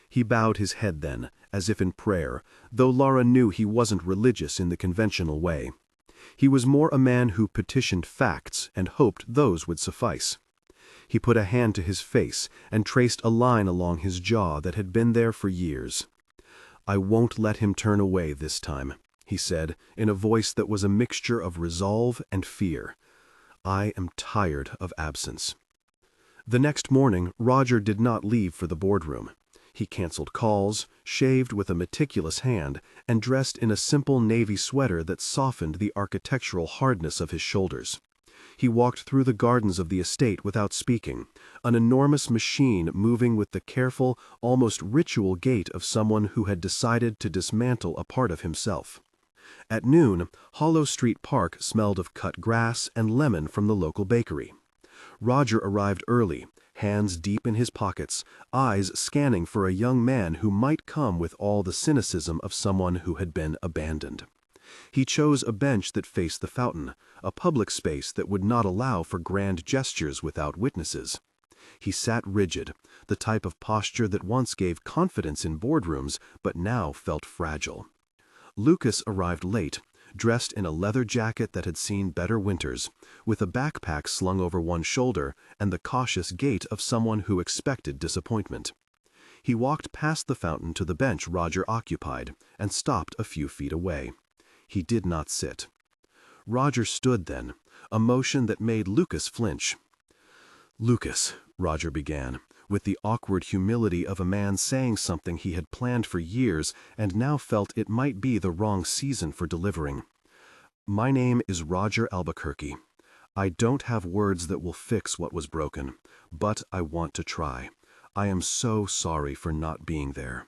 He bowed his head then, as if in prayer, though Lara knew he wasn't religious in the conventional way. He was more a man who petitioned facts and hoped those would suffice. He put a hand to his face and traced a line along his jaw that had been there for years. "I won't let him turn away this time," he said, in a voice that was a mixture of resolve and fear. "I am tired of absence." The next morning, Roger did not leave for the boardroom. He canceled calls, shaved with a meticulous hand, and dressed in a simple navy sweater that softened the architectural hardness of his shoulders. He walked through the gardens of the estate without speaking, an enormous machine moving with the careful, almost ritual gait of someone who had decided to dismantle a part of himself. At noon, Hollow Street Park smelled of cut grass and lemon from the local bakery. Roger arrived early, hands deep in his pockets, eyes scanning for a young man who might come with all the cynicism of someone who had been abandoned. He chose a bench that faced the fountain, a public space that would not allow for grand gestures without witnesses. He sat rigid, the type of posture that once gave confidence in boardrooms but now felt fragile. Lucas arrived late, dressed in a leather jacket that had seen better winters, with a backpack slung over one shoulder and the cautious gait of someone who expected disappointment. He walked past the fountain to the bench Roger occupied and stopped a few feet away. He did not sit. Roger stood then, a motion that made Lucas flinch. "Lucas," Roger began, with the awkward humility of a man saying something he had planned for years and now felt it might be the wrong season for delivering. "My name is Roger Albuquerque. I don't have words that will fix what was broken, but I want to try. I am so sorry for not being there."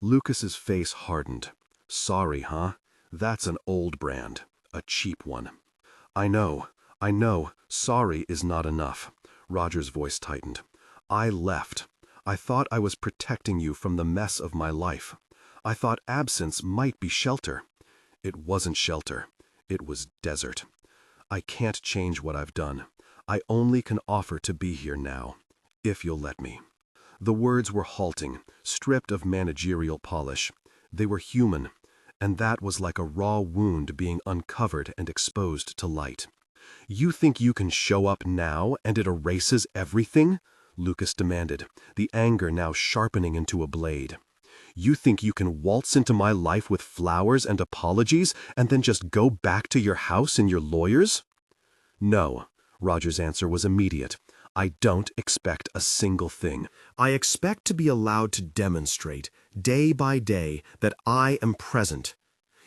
Lucas's face hardened. "Sorry, huh? That's an old brand, a cheap one." I know. Sorry is not enough." Roger's voice tightened. "I left. I thought I was protecting you from the mess of my life. I thought absence might be shelter. It wasn't shelter. It was desert. I can't change what I've done. I only can offer to be here now, if you'll let me." The words were halting, stripped of managerial polish. They were human, and that was like a raw wound being uncovered and exposed to light. "You think you can show up now and it erases everything?" Lucas demanded, the anger now sharpening into a blade. "You think you can waltz into my life with flowers and apologies and then just go back to your house and your lawyers?" "No," Roger's answer was immediate. "I don't expect a single thing. I expect to be allowed to demonstrate, day by day, that I am present.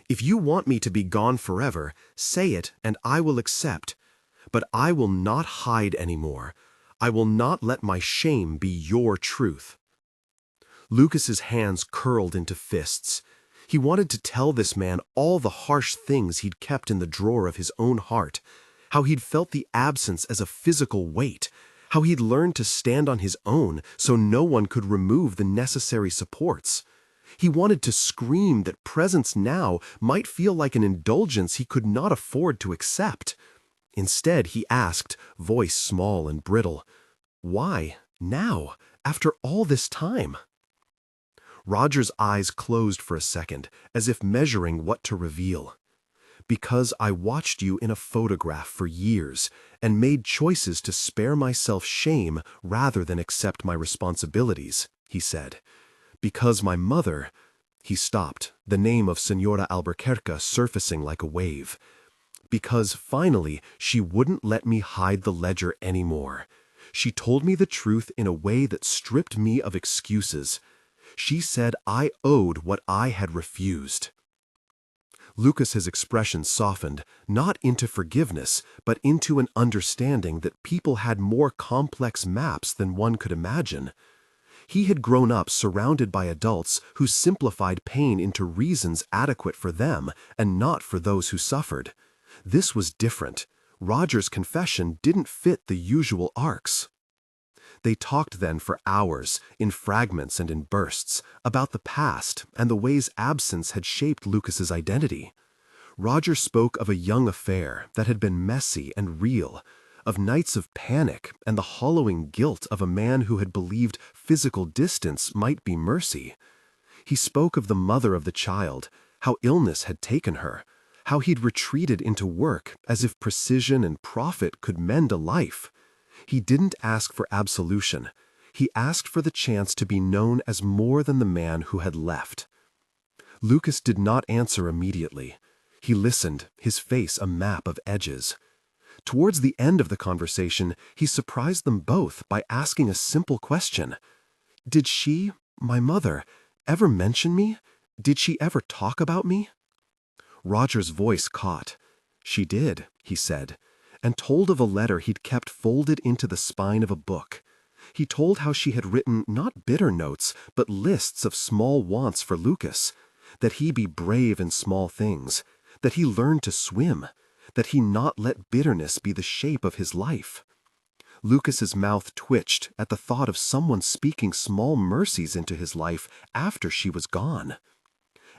If you want me to be gone forever, say it and I will accept. But I will not hide anymore. I will not let my shame be your truth." Lucas's hands curled into fists. He wanted to tell this man all the harsh things he'd kept in the drawer of his own heart, how he'd felt the absence as a physical weight, how he'd learned to stand on his own so no one could remove the necessary supports. He wanted to scream that presence now might feel like an indulgence he could not afford to accept. Instead, he asked, voice small and brittle, "Why, now, after all this time?" Roger's eyes closed for a second, as if measuring what to reveal. "Because I watched you in a photograph for years and made choices to spare myself shame rather than accept my responsibilities," he said. "Because my mother—" He stopped, the name of Senora Albuquerque surfacing like a wave. "Because, finally, she wouldn't let me hide the ledger anymore. She told me the truth in a way that stripped me of excuses. She said I owed what I had refused." Lucas's expression softened, not into forgiveness, but into an understanding that people had more complex maps than one could imagine. He had grown up surrounded by adults who simplified pain into reasons adequate for them and not for those who suffered. This was different. Roger's confession didn't fit the usual arcs. They talked then for hours, in fragments and in bursts, about the past and the ways absence had shaped Lucas's identity. Roger spoke of a young affair that had been messy and real, of nights of panic and the hollowing guilt of a man who had believed physical distance might be mercy. He spoke of the mother of the child, how illness had taken her, how he'd retreated into work as if precision and profit could mend a life. He didn't ask for absolution. He asked for the chance to be known as more than the man who had left. Lucas did not answer immediately. He listened, his face a map of edges. Towards the end of the conversation, he surprised them both by asking a simple question. Did she, my mother, ever mention me? Did she ever talk about me? Roger's voice caught. She did, he said, and told of a letter he'd kept folded into the spine of a book. He told how she had written not bitter notes, but lists of small wants for Lucas, that he be brave in small things, that he learn to swim, that he not let bitterness be the shape of his life. Lucas's mouth twitched at the thought of someone speaking small mercies into his life after she was gone.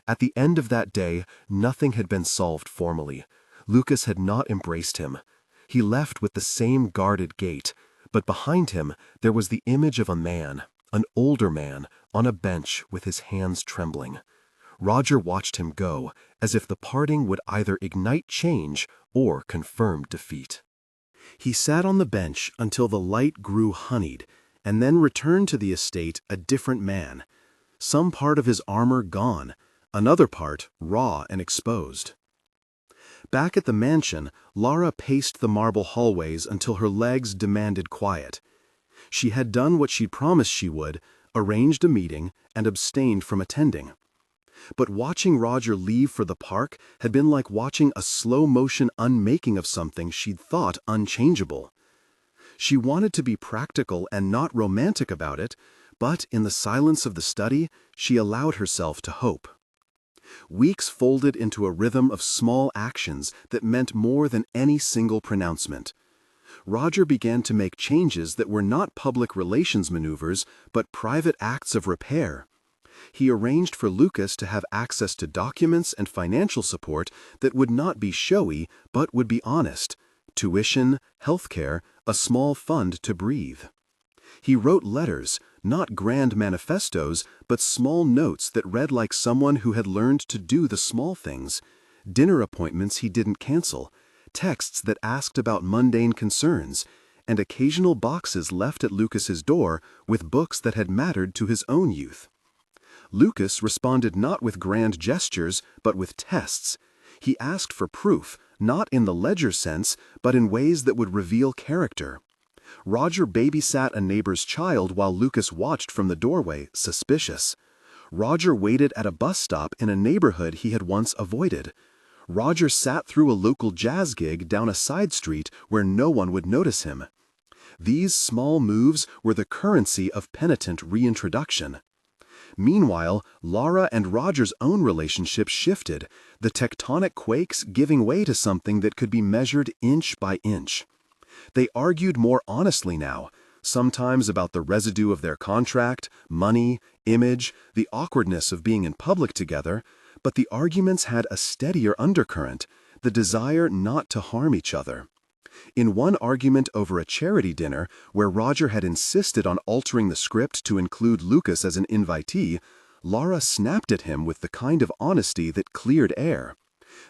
At the end of that day, nothing had been solved formally. Lucas had not embraced him. He left with the same guarded gait, but behind him there was the image of a man, an older man, on a bench with his hands trembling. Roger watched him go, as if the parting would either ignite change or confirm defeat. He sat on the bench until the light grew honeyed, and then returned to the estate a different man. Some part of his armor gone, another part raw and exposed. Back at the mansion, Lara paced the marble hallways until her legs demanded quiet. She had done what she'd promised she would, arranged a meeting, and abstained from attending. But watching Roger leave for the park had been like watching a slow-motion unmaking of something she'd thought unchangeable. She wanted to be practical and not romantic about it, but in the silence of the study, she allowed herself to hope. Weeks folded into a rhythm of small actions that meant more than any single pronouncement. Roger began to make changes that were not public relations maneuvers, but private acts of repair. He arranged for Lucas to have access to documents and financial support that would not be showy, but would be honest. Tuition, healthcare, a small fund to breathe. He wrote letters, not grand manifestos, but small notes that read like someone who had learned to do the small things. Dinner appointments he didn't cancel, texts that asked about mundane concerns, and occasional boxes left at Lucas's door with books that had mattered to his own youth. Lucas responded not with grand gestures, but with tests. He asked for proof, not in the ledger sense, but in ways that would reveal character. Roger babysat a neighbor's child while Lucas watched from the doorway, suspicious. Roger waited at a bus stop in a neighborhood he had once avoided. Roger sat through a local jazz gig down a side street where no one would notice him. These small moves were the currency of penitent reintroduction. Meanwhile, Lara and Roger's own relationship shifted, the tectonic quakes giving way to something that could be measured inch by inch. They argued more honestly now, sometimes about the residue of their contract, money, image, the awkwardness of being in public together, but the arguments had a steadier undercurrent, the desire not to harm each other. In one argument over a charity dinner, where Roger had insisted on altering the script to include Lucas as an invitee, Lara snapped at him with the kind of honesty that cleared air.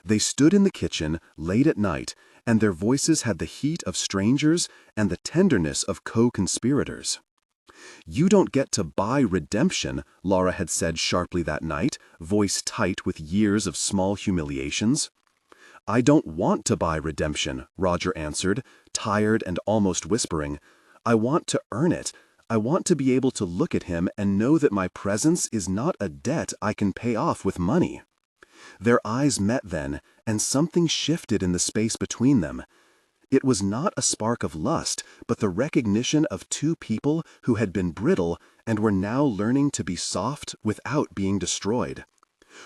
They stood in the kitchen, late at night, and their voices had the heat of strangers and the tenderness of co-conspirators. "You don't get to buy redemption," Lara had said sharply that night, voice tight with years of small humiliations. "I don't want to buy redemption," Roger answered, tired and almost whispering. "I want to earn it. I want to be able to look at him and know that my presence is not a debt I can pay off with money." Their eyes met then, and something shifted in the space between them. It was not a spark of lust, but the recognition of two people who had been brittle and were now learning to be soft without being destroyed.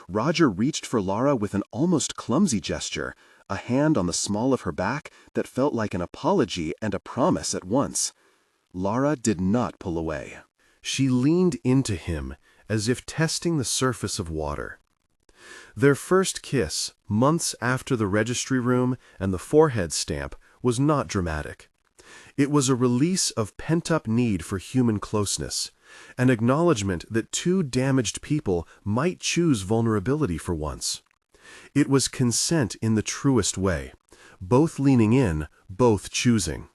Roger reached for Lara with an almost clumsy gesture, a hand on the small of her back that felt like an apology and a promise at once. Lara did not pull away. She leaned into him as if testing the surface of water. Their first kiss, months after the registry room and the forehead stamp, was not dramatic. It was a release of pent-up need for human closeness, an acknowledgement that two damaged people might choose vulnerability for once. It was consent in the truest way, both leaning in, both choosing.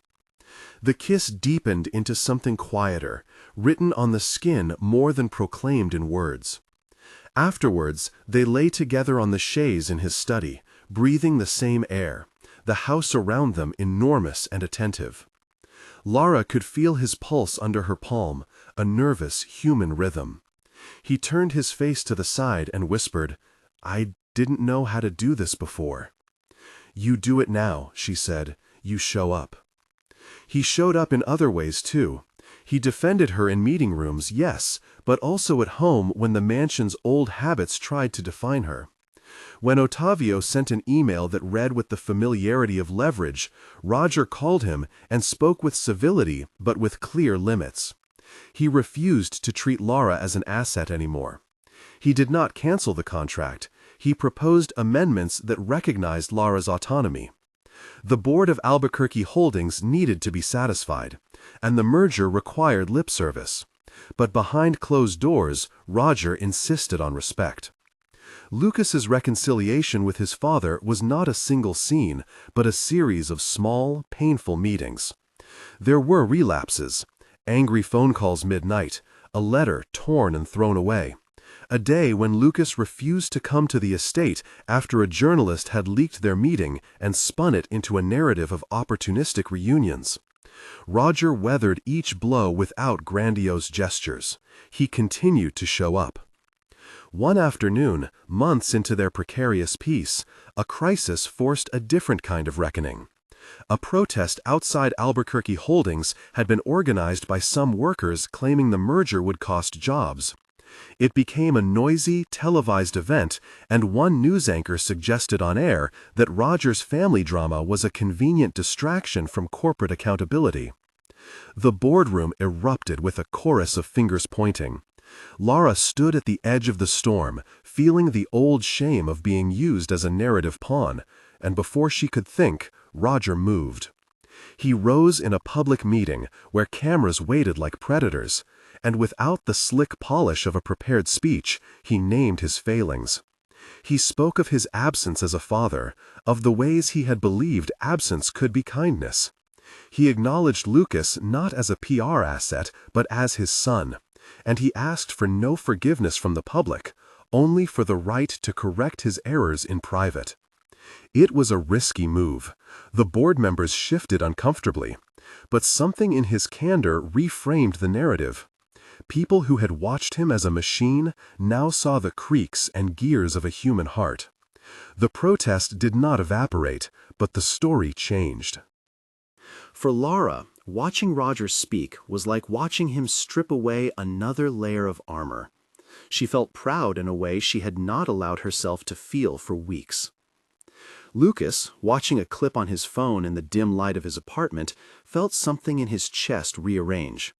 The kiss deepened into something quieter, written on the skin more than proclaimed in words. Afterwards, they lay together on the chaise in his study, breathing the same air, the house around them enormous and attentive. Lara could feel his pulse under her palm, a nervous, human rhythm. He turned his face to the side and whispered, "I didn't know how to do this before." "You do it now," she said. "You show up." He showed up in other ways, too. He defended her in meeting rooms, yes, but also at home when the mansion's old habits tried to define her. When Ottavio sent an email that read with the familiarity of leverage, Roger called him and spoke with civility but with clear limits. He refused to treat Lara as an asset anymore. He did not cancel the contract. He proposed amendments that recognized Lara's autonomy. The board of Albuquerque Holdings needed to be satisfied, and the merger required lip service. But behind closed doors, Roger insisted on respect. Lucas's reconciliation with his father was not a single scene, but a series of small, painful meetings. There were relapses, angry phone calls midnight, a letter torn and thrown away. A day when Lucas refused to come to the estate after a journalist had leaked their meeting and spun it into a narrative of opportunistic reunions. Roger weathered each blow without grandiose gestures. He continued to show up. One afternoon, months into their precarious peace, a crisis forced a different kind of reckoning. A protest outside Albuquerque Holdings had been organized by some workers claiming the merger would cost jobs. It became a noisy, televised event, and one news anchor suggested on air that Roger's family drama was a convenient distraction from corporate accountability. The boardroom erupted with a chorus of fingers pointing. Lara stood at the edge of the storm, feeling the old shame of being used as a narrative pawn, and before she could think, Roger moved. He rose in a public meeting where cameras waited like predators, and without the slick polish of a prepared speech, he named his failings. He spoke of his absence as a father, of the ways he had believed absence could be kindness. He acknowledged Lucas not as a PR asset, but as his son, and he asked for no forgiveness from the public, only for the right to correct his errors in private. It was a risky move. The board members shifted uncomfortably, but something in his candor reframed the narrative. People who had watched him as a machine now saw the creaks and gears of a human heart. The protest did not evaporate, but the story changed. For Lara, watching Roger speak was like watching him strip away another layer of armor. She felt proud in a way she had not allowed herself to feel for weeks. Lucas, watching a clip on his phone in the dim light of his apartment, felt something in his chest rearrange.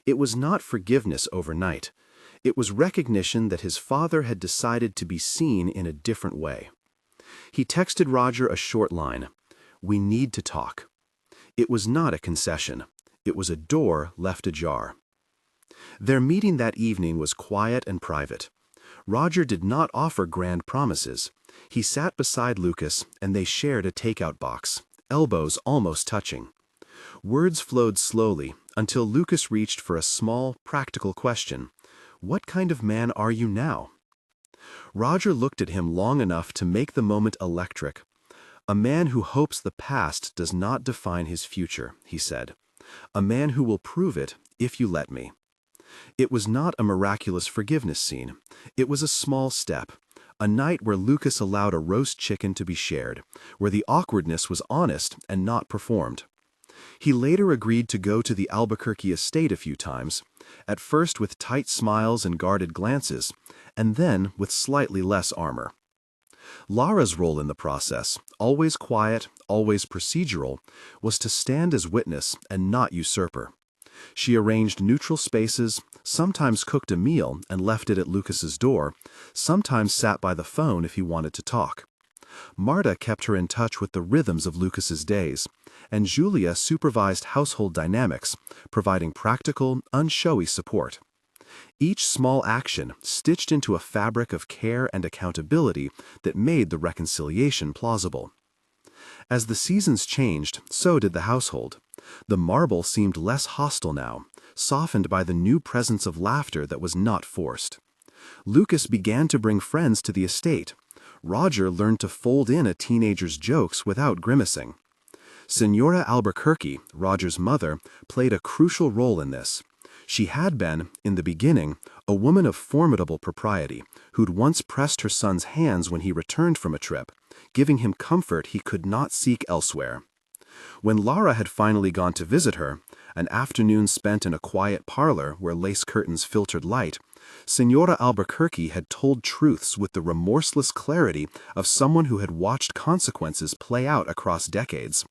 It was not forgiveness overnight. It was recognition that his father had decided to be seen in a different way. He texted Roger a short line, "We need to talk." It was not a concession. It was a door left ajar. Their meeting that evening was quiet and private. Roger did not offer grand promises. He sat beside Lucas, and they shared a takeout box, elbows almost touching. Words flowed slowly until Lucas reached for a small, practical question. "What kind of man are you now?" Roger looked at him long enough to make the moment electric. "A man who hopes the past does not define his future," he said. "A man who will prove it if you let me." It was not a miraculous forgiveness scene. It was a small step, A night where Lucas allowed a roast chicken to be shared, where the awkwardness was honest and not performed. He later agreed to go to the Albuquerque estate a few times, at first with tight smiles and guarded glances, and then with slightly less armor. Lara's role in the process, always quiet, always procedural, was to stand as witness and not usurper. She arranged neutral spaces, sometimes cooked a meal and left it at Lucas's door, sometimes sat by the phone if he wanted to talk. Marta kept her in touch with the rhythms of Lucas's days, and Julia supervised household dynamics, providing practical, unshowy support. Each small action stitched into a fabric of care and accountability that made the reconciliation plausible. As the seasons changed, so did the household. The marble seemed less hostile now, softened by the new presence of laughter that was not forced. Lucas began to bring friends to the estate. Roger learned to fold in a teenager's jokes without grimacing. Senora Albuquerque, Roger's mother, played a crucial role in this. She had been, in the beginning, a woman of formidable propriety, who'd once pressed her son's hands when he returned from a trip, giving him comfort he could not seek elsewhere. When Lara had finally gone to visit her, an afternoon spent in a quiet parlor where lace curtains filtered light, Senora Albuquerque had told truths with the remorseless clarity of someone who had watched consequences play out across decades.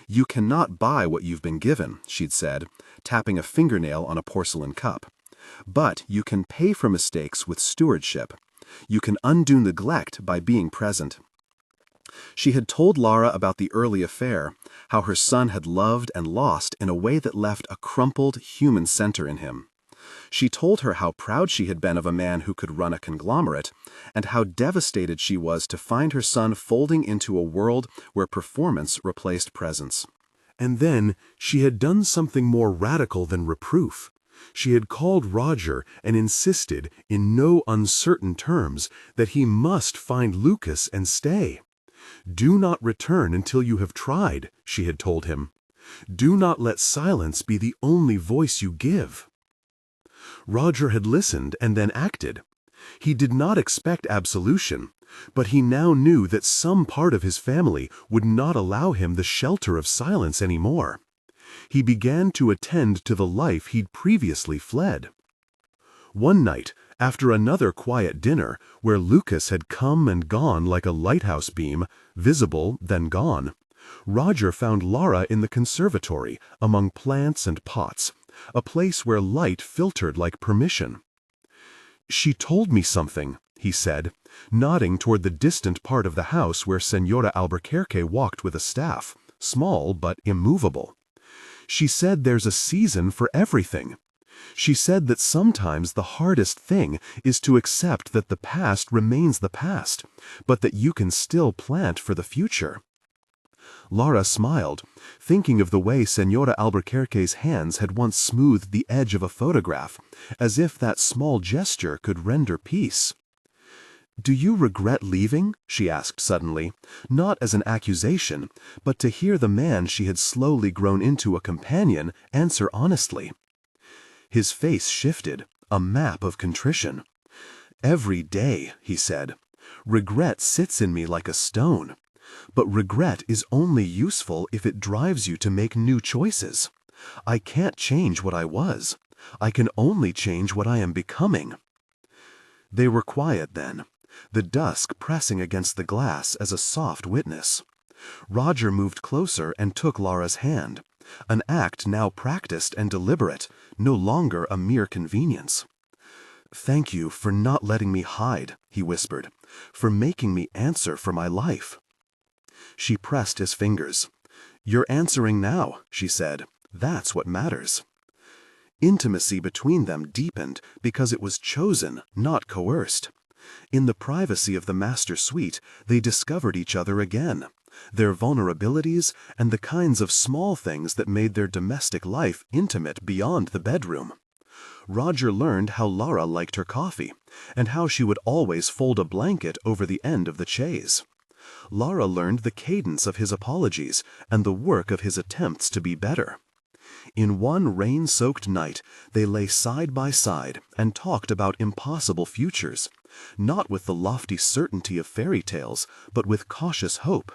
"You cannot buy what you've been given," she'd said, tapping a fingernail on a porcelain cup. "But you can pay for mistakes with stewardship. You can undo neglect by being present." She had told Lara about the early affair, how her son had loved and lost in a way that left a crumpled human center in him. She told her how proud she had been of a man who could run a conglomerate, and how devastated she was to find her son folding into a world where performance replaced presence. And then she had done something more radical than reproof. She had called Roger and insisted, in no uncertain terms, that he must find Lucas and stay. "Do not return until you have tried," she had told him. "Do not let silence be the only voice you give." Roger had listened and then acted. He did not expect absolution, but he now knew that some part of his family would not allow him the shelter of silence anymore. He began to attend to the life he'd previously fled. One night, after another quiet dinner, where Lucas had come and gone like a lighthouse beam, visible, then gone, Roger found Lara in the conservatory, among plants and pots, a place where light filtered like permission. "She told me something," he said, nodding toward the distant part of the house where Senora Albuquerque walked with a staff, small but immovable. "She said there's a season for everything. She said that sometimes the hardest thing is to accept that the past remains the past, but that you can still plant for the future." Lara smiled, thinking of the way Senora Albuquerque's hands had once smoothed the edge of a photograph, as if that small gesture could render peace. "Do you regret leaving?" she asked suddenly, not as an accusation, but to hear the man she had slowly grown into a companion answer honestly. His face shifted, a map of contrition. "Every day," he said. "Regret sits in me like a stone. But regret is only useful if it drives you to make new choices. I can't change what I was. I can only change what I am becoming." They were quiet then, the dusk pressing against the glass as a soft witness. Roger moved closer and took Lara's hand, an act now practiced and deliberate, no longer a mere convenience. "Thank you for not letting me hide," he whispered, "for making me answer for my life." She pressed his fingers. "You're answering now," she said. "That's what matters." Intimacy between them deepened because it was chosen, not coerced. In the privacy of the master suite, they discovered each other again, their vulnerabilities and the kinds of small things that made their domestic life intimate beyond the bedroom. Roger learned how Lara liked her coffee, and how she would always fold a blanket over the end of the chaise. Lara learned the cadence of his apologies and the work of his attempts to be better. In one rain-soaked night, they lay side by side and talked about impossible futures, not with the lofty certainty of fairy tales, but with cautious hope.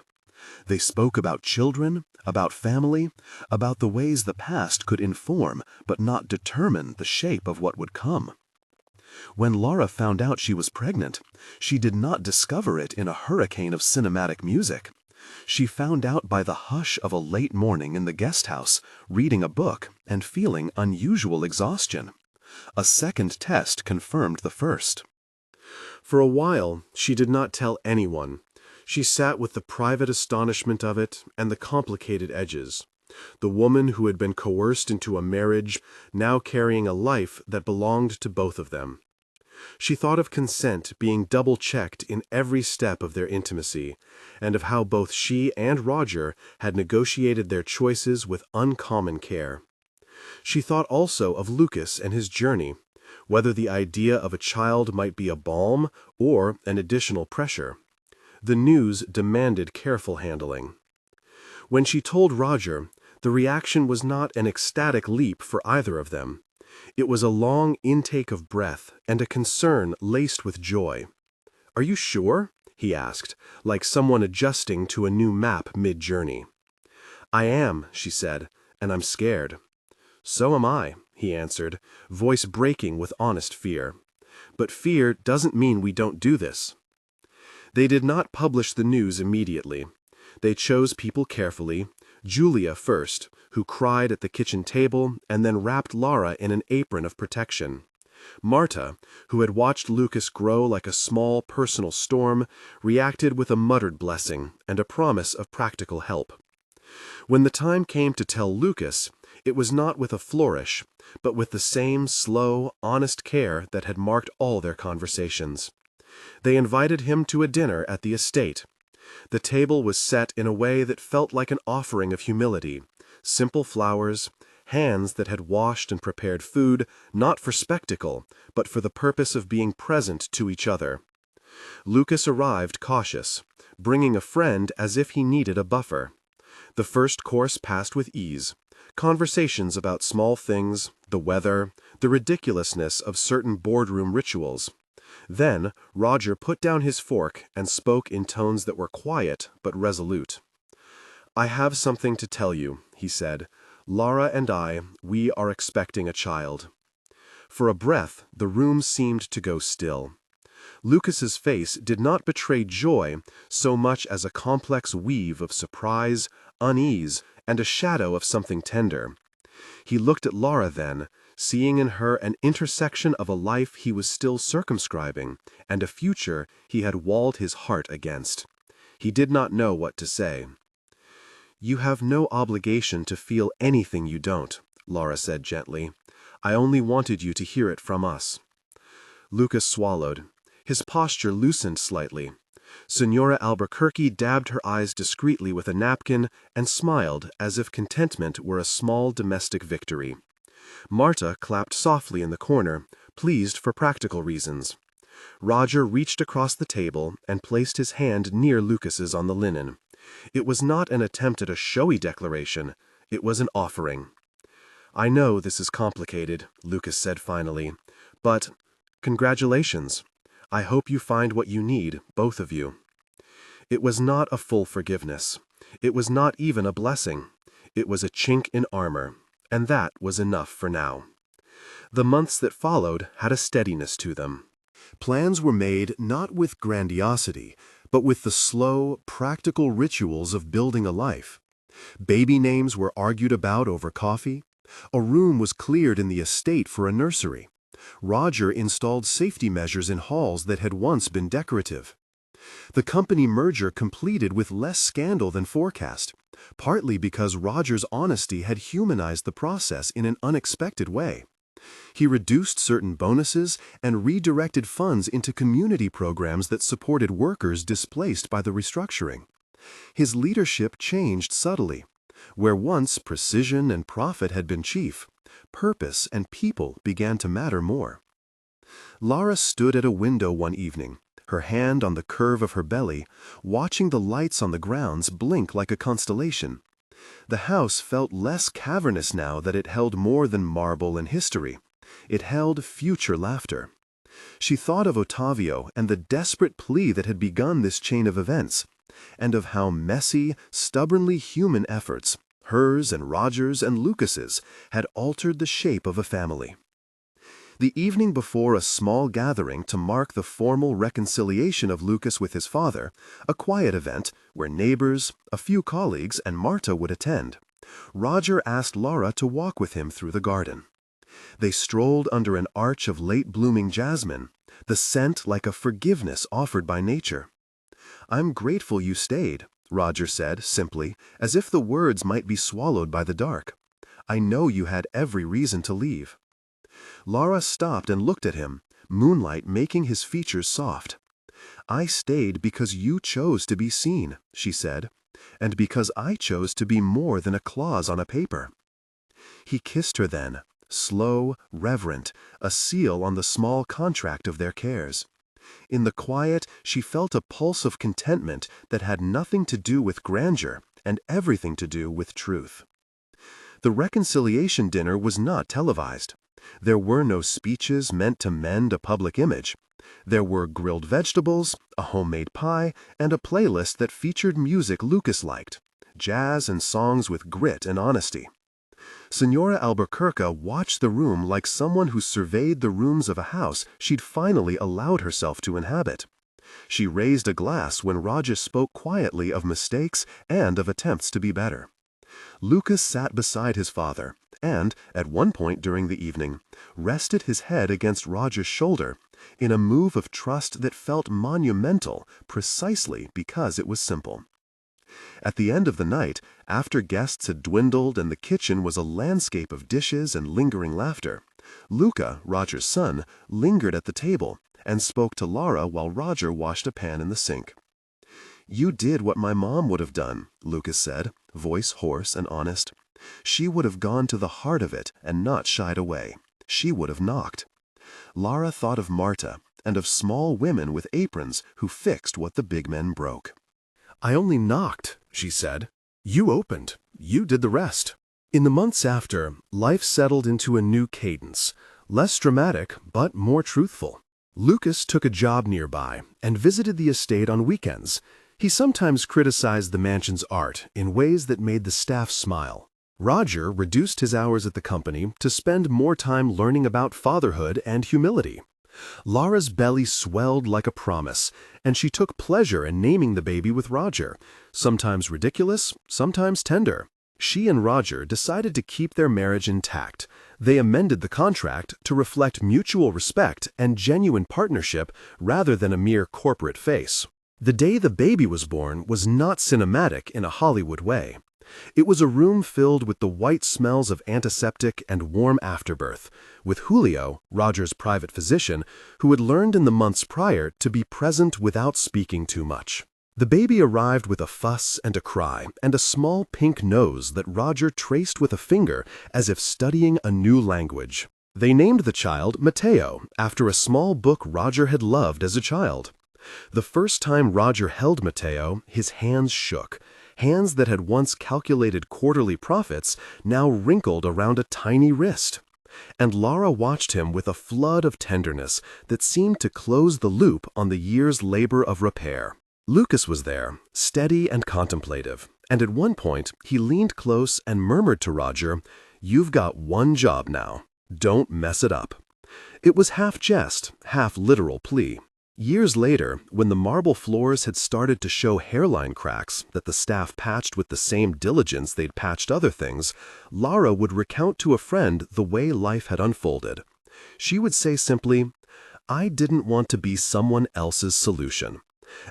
They spoke about children, about family, about the ways the past could inform but not determine the shape of what would come. When Lara found out she was pregnant, she did not discover it in a hurricane of cinematic music. She found out by the hush of a late morning in the guest house, reading a book and feeling unusual exhaustion. A second test confirmed the first. For a while, she did not tell anyone. She sat with the private astonishment of it and the complicated edges. The woman who had been coerced into a marriage, now carrying a life that belonged to both of them. She thought of consent being double-checked in every step of their intimacy, and of how both she and Roger had negotiated their choices with uncommon care. She thought also of Lucas and his journey, whether the idea of a child might be a balm or an additional pressure. The news demanded careful handling. When she told Roger, the reaction was not an ecstatic leap for either of them. It was a long intake of breath and a concern laced with joy. "Are you sure?" he asked, like someone adjusting to a new map mid-journey. "I am," she said, "and I'm scared." "So am I," he answered, voice breaking with honest fear. "But fear doesn't mean we don't do this." They did not publish the news immediately. They chose people carefully, Julia first, who cried at the kitchen table and then wrapped Lara in an apron of protection. Marta, who had watched Lucas grow like a small personal storm, reacted with a muttered blessing and a promise of practical help. When the time came to tell Lucas, it was not with a flourish, but with the same slow, honest care that had marked all their conversations. They invited him to a dinner at the estate. The table was set in a way that felt like an offering of humility, simple flowers, hands that had washed and prepared food, not for spectacle, but for the purpose of being present to each other. Lucas arrived cautious, bringing a friend as if he needed a buffer. The first course passed with ease. Conversations about small things, the weather, the ridiculousness of certain boardroom rituals. Then Roger put down his fork and spoke in tones that were quiet but resolute. "I have something to tell you," he said. "Lara and we are expecting a child." For a breath, the room seemed to go still. Lucas's face did not betray joy so much as a complex weave of surprise, unease, and a shadow of something tender. He looked at Lara then, seeing in her an intersection of a life he was still circumscribing and a future he had walled his heart against. He did not know what to say. "You have no obligation to feel anything you don't," Lara said gently. "I only wanted you to hear it from us." Lucas swallowed. His posture loosened slightly. Senora Albuquerque dabbed her eyes discreetly with a napkin and smiled as if contentment were a small domestic victory. Marta clapped softly in the corner, pleased for practical reasons. Roger reached across the table and placed his hand near Lucas's on the linen. It was not an attempt at a showy declaration, it was an offering. "I know this is complicated," Lucas said finally, "but congratulations. I hope you find what you need, both of you." It was not a full forgiveness. It was not even a blessing. It was a chink in armor, and that was enough for now. The months that followed had a steadiness to them. Plans were made not with grandiosity, but with the slow, practical rituals of building a life. Baby names were argued about over coffee. A room was cleared in the estate for a nursery. Roger installed safety measures in halls that had once been decorative. The company merger completed with less scandal than forecast, partly because Roger's honesty had humanized the process in an unexpected way. He reduced certain bonuses and redirected funds into community programs that supported workers displaced by the restructuring. His leadership changed subtly. Where once precision and profit had been chief, purpose and people began to matter more. Lara stood at a window one evening, her hand on the curve of her belly, watching the lights on the grounds blink like a constellation. The house felt less cavernous now that it held more than marble and history. It held future laughter. She thought of Ottavio and the desperate plea that had begun this chain of events, and of how messy, stubbornly human efforts, hers and Roger's and Lucas's, had altered the shape of a family. The evening before a small gathering to mark the formal reconciliation of Lucas with his father, a quiet event where neighbors, a few colleagues, and Marta would attend, Roger asked Lara to walk with him through the garden. They strolled under an arch of late-blooming jasmine, the scent like a forgiveness offered by nature. "I'm grateful you stayed," Roger said simply, as if the words might be swallowed by the dark. "I know you had every reason to leave." Lara stopped and looked at him, moonlight making his features soft. "I stayed because you chose to be seen," she said, "and because I chose to be more than a clause on a paper." He kissed her then, slow, reverent, a seal on the small contract of their cares. In the quiet, she felt a pulse of contentment that had nothing to do with grandeur and everything to do with truth. The reconciliation dinner was not televised. There were no speeches meant to mend a public image. There were grilled vegetables, a homemade pie, and a playlist that featured music Lucas liked, jazz and songs with grit and honesty. Senora Albuquerque watched the room like someone who surveyed the rooms of a house she'd finally allowed herself to inhabit. She raised a glass when Roger spoke quietly of mistakes and of attempts to be better. Lucas sat beside his father and, at one point during the evening, rested his head against Roger's shoulder in a move of trust that felt monumental precisely because it was simple. At the end of the night, after guests had dwindled and the kitchen was a landscape of dishes and lingering laughter, Luca, Roger's son, lingered at the table and spoke to Lara while Roger washed a pan in the sink. "You did what my mom would have done," Lucas said, voice hoarse and honest. "She would have gone to the heart of it and not shied away. She would have knocked." Lara thought of Marta and of small women with aprons who fixed what the big men broke. "I only knocked," she said. "You opened. You did the rest." In the months after, life settled into a new cadence, less dramatic but more truthful. Lucas took a job nearby and visited the estate on weekends. He sometimes criticized the mansion's art in ways that made the staff smile. Roger reduced his hours at the company to spend more time learning about fatherhood and humility. Lara's belly swelled like a promise, and she took pleasure in naming the baby with Roger, sometimes ridiculous, sometimes tender. She and Roger decided to keep their marriage intact. They amended the contract to reflect mutual respect and genuine partnership rather than a mere corporate face. The day the baby was born was not cinematic in a Hollywood way. It was a room filled with the white smells of antiseptic and warm afterbirth, with Julio, Roger's private physician, who had learned in the months prior to be present without speaking too much. The baby arrived with a fuss and a cry and a small pink nose that Roger traced with a finger as if studying a new language. They named the child Mateo, after a small book Roger had loved as a child. The first time Roger held Mateo, his hands shook. Hands that had once calculated quarterly profits now wrinkled around a tiny wrist. And Lara watched him with a flood of tenderness that seemed to close the loop on the year's labor of repair. Lucas was there, steady and contemplative, and at one point he leaned close and murmured to Roger, "You've got one job now. Don't mess it up." It was half jest, half literal plea. Years later, when the marble floors had started to show hairline cracks that the staff patched with the same diligence they'd patched other things, Lara would recount to a friend the way life had unfolded. She would say simply, "I didn't want to be someone else's solution."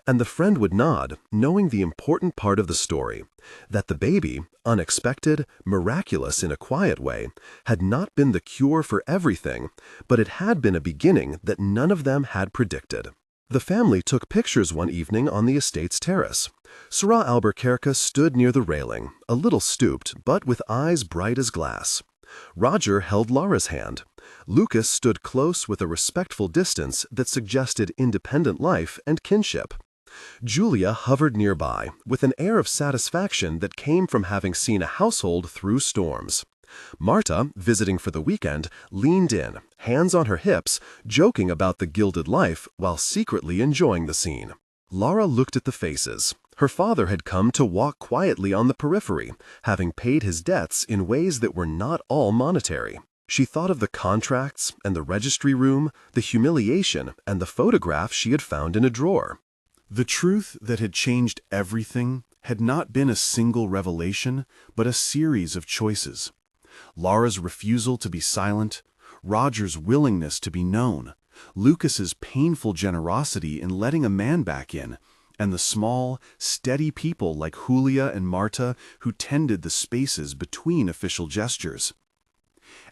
And the friend would nod, knowing the important part of the story, that the baby, unexpected, miraculous in a quiet way, had not been the cure for everything, but it had been a beginning that none of them had predicted. The family took pictures one evening on the estate's terrace. Sra Albuquerque stood near the railing, a little stooped, but with eyes bright as glass. Roger held Lara's hand. Lucas stood close with a respectful distance that suggested independent life and kinship. Julia hovered nearby, with an air of satisfaction that came from having seen a household through storms. Marta, visiting for the weekend, leaned in, hands on her hips, joking about the gilded life while secretly enjoying the scene. Lara looked at the faces. Her father had come to walk quietly on the periphery, having paid his debts in ways that were not all monetary. She thought of the contracts and the registry room, the humiliation and the photograph she had found in a drawer. The truth that had changed everything had not been a single revelation, but a series of choices. Lara's refusal to be silent, Roger's willingness to be known, Lucas's painful generosity in letting a man back in, and the small, steady people like Julia and Marta who tended the spaces between official gestures.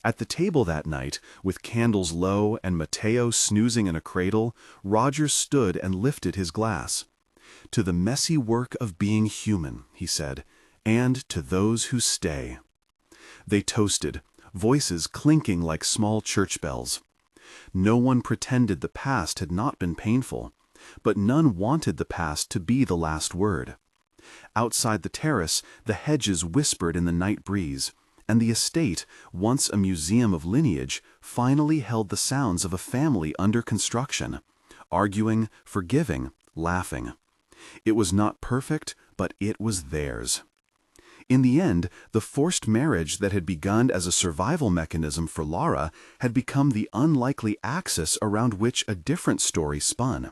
At the table that night, with candles low and Mateo snoozing in a cradle, Roger stood and lifted his glass. "To the messy work of being human," he said, "and to those who stay." They toasted, voices clinking like small church bells. No one pretended the past had not been painful, but none wanted the past to be the last word. Outside the terrace, the hedges whispered in the night breeze, and the estate, once a museum of lineage, finally held the sounds of a family under construction, arguing, forgiving, laughing. It was not perfect, but it was theirs. In the end, the forced marriage that had begun as a survival mechanism for Lara had become the unlikely axis around which a different story spun.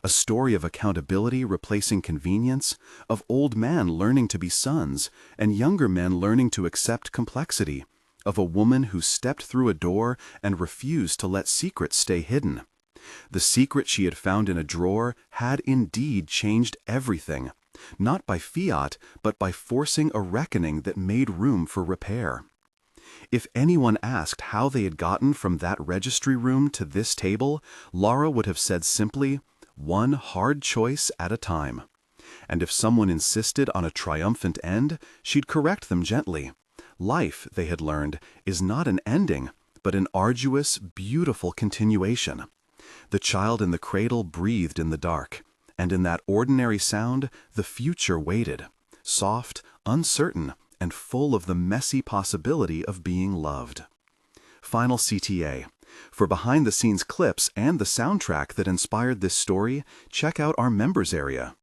A story of accountability replacing convenience, of old men learning to be sons, and younger men learning to accept complexity, of a woman who stepped through a door and refused to let secrets stay hidden. The secret she had found in a drawer had indeed changed everything, not by fiat, but by forcing a reckoning that made room for repair. If anyone asked how they had gotten from that registry room to this table, Lara would have said simply, "One hard choice at a time." And if someone insisted on a triumphant end, she'd correct them gently. Life, they had learned, is not an ending, but an arduous, beautiful continuation. The child in the cradle breathed in the dark, and in that ordinary sound, the future waited, soft, uncertain, and full of the messy possibility of being loved. Final CTA. For behind-the-scenes clips and the soundtrack that inspired this story, check out our members area.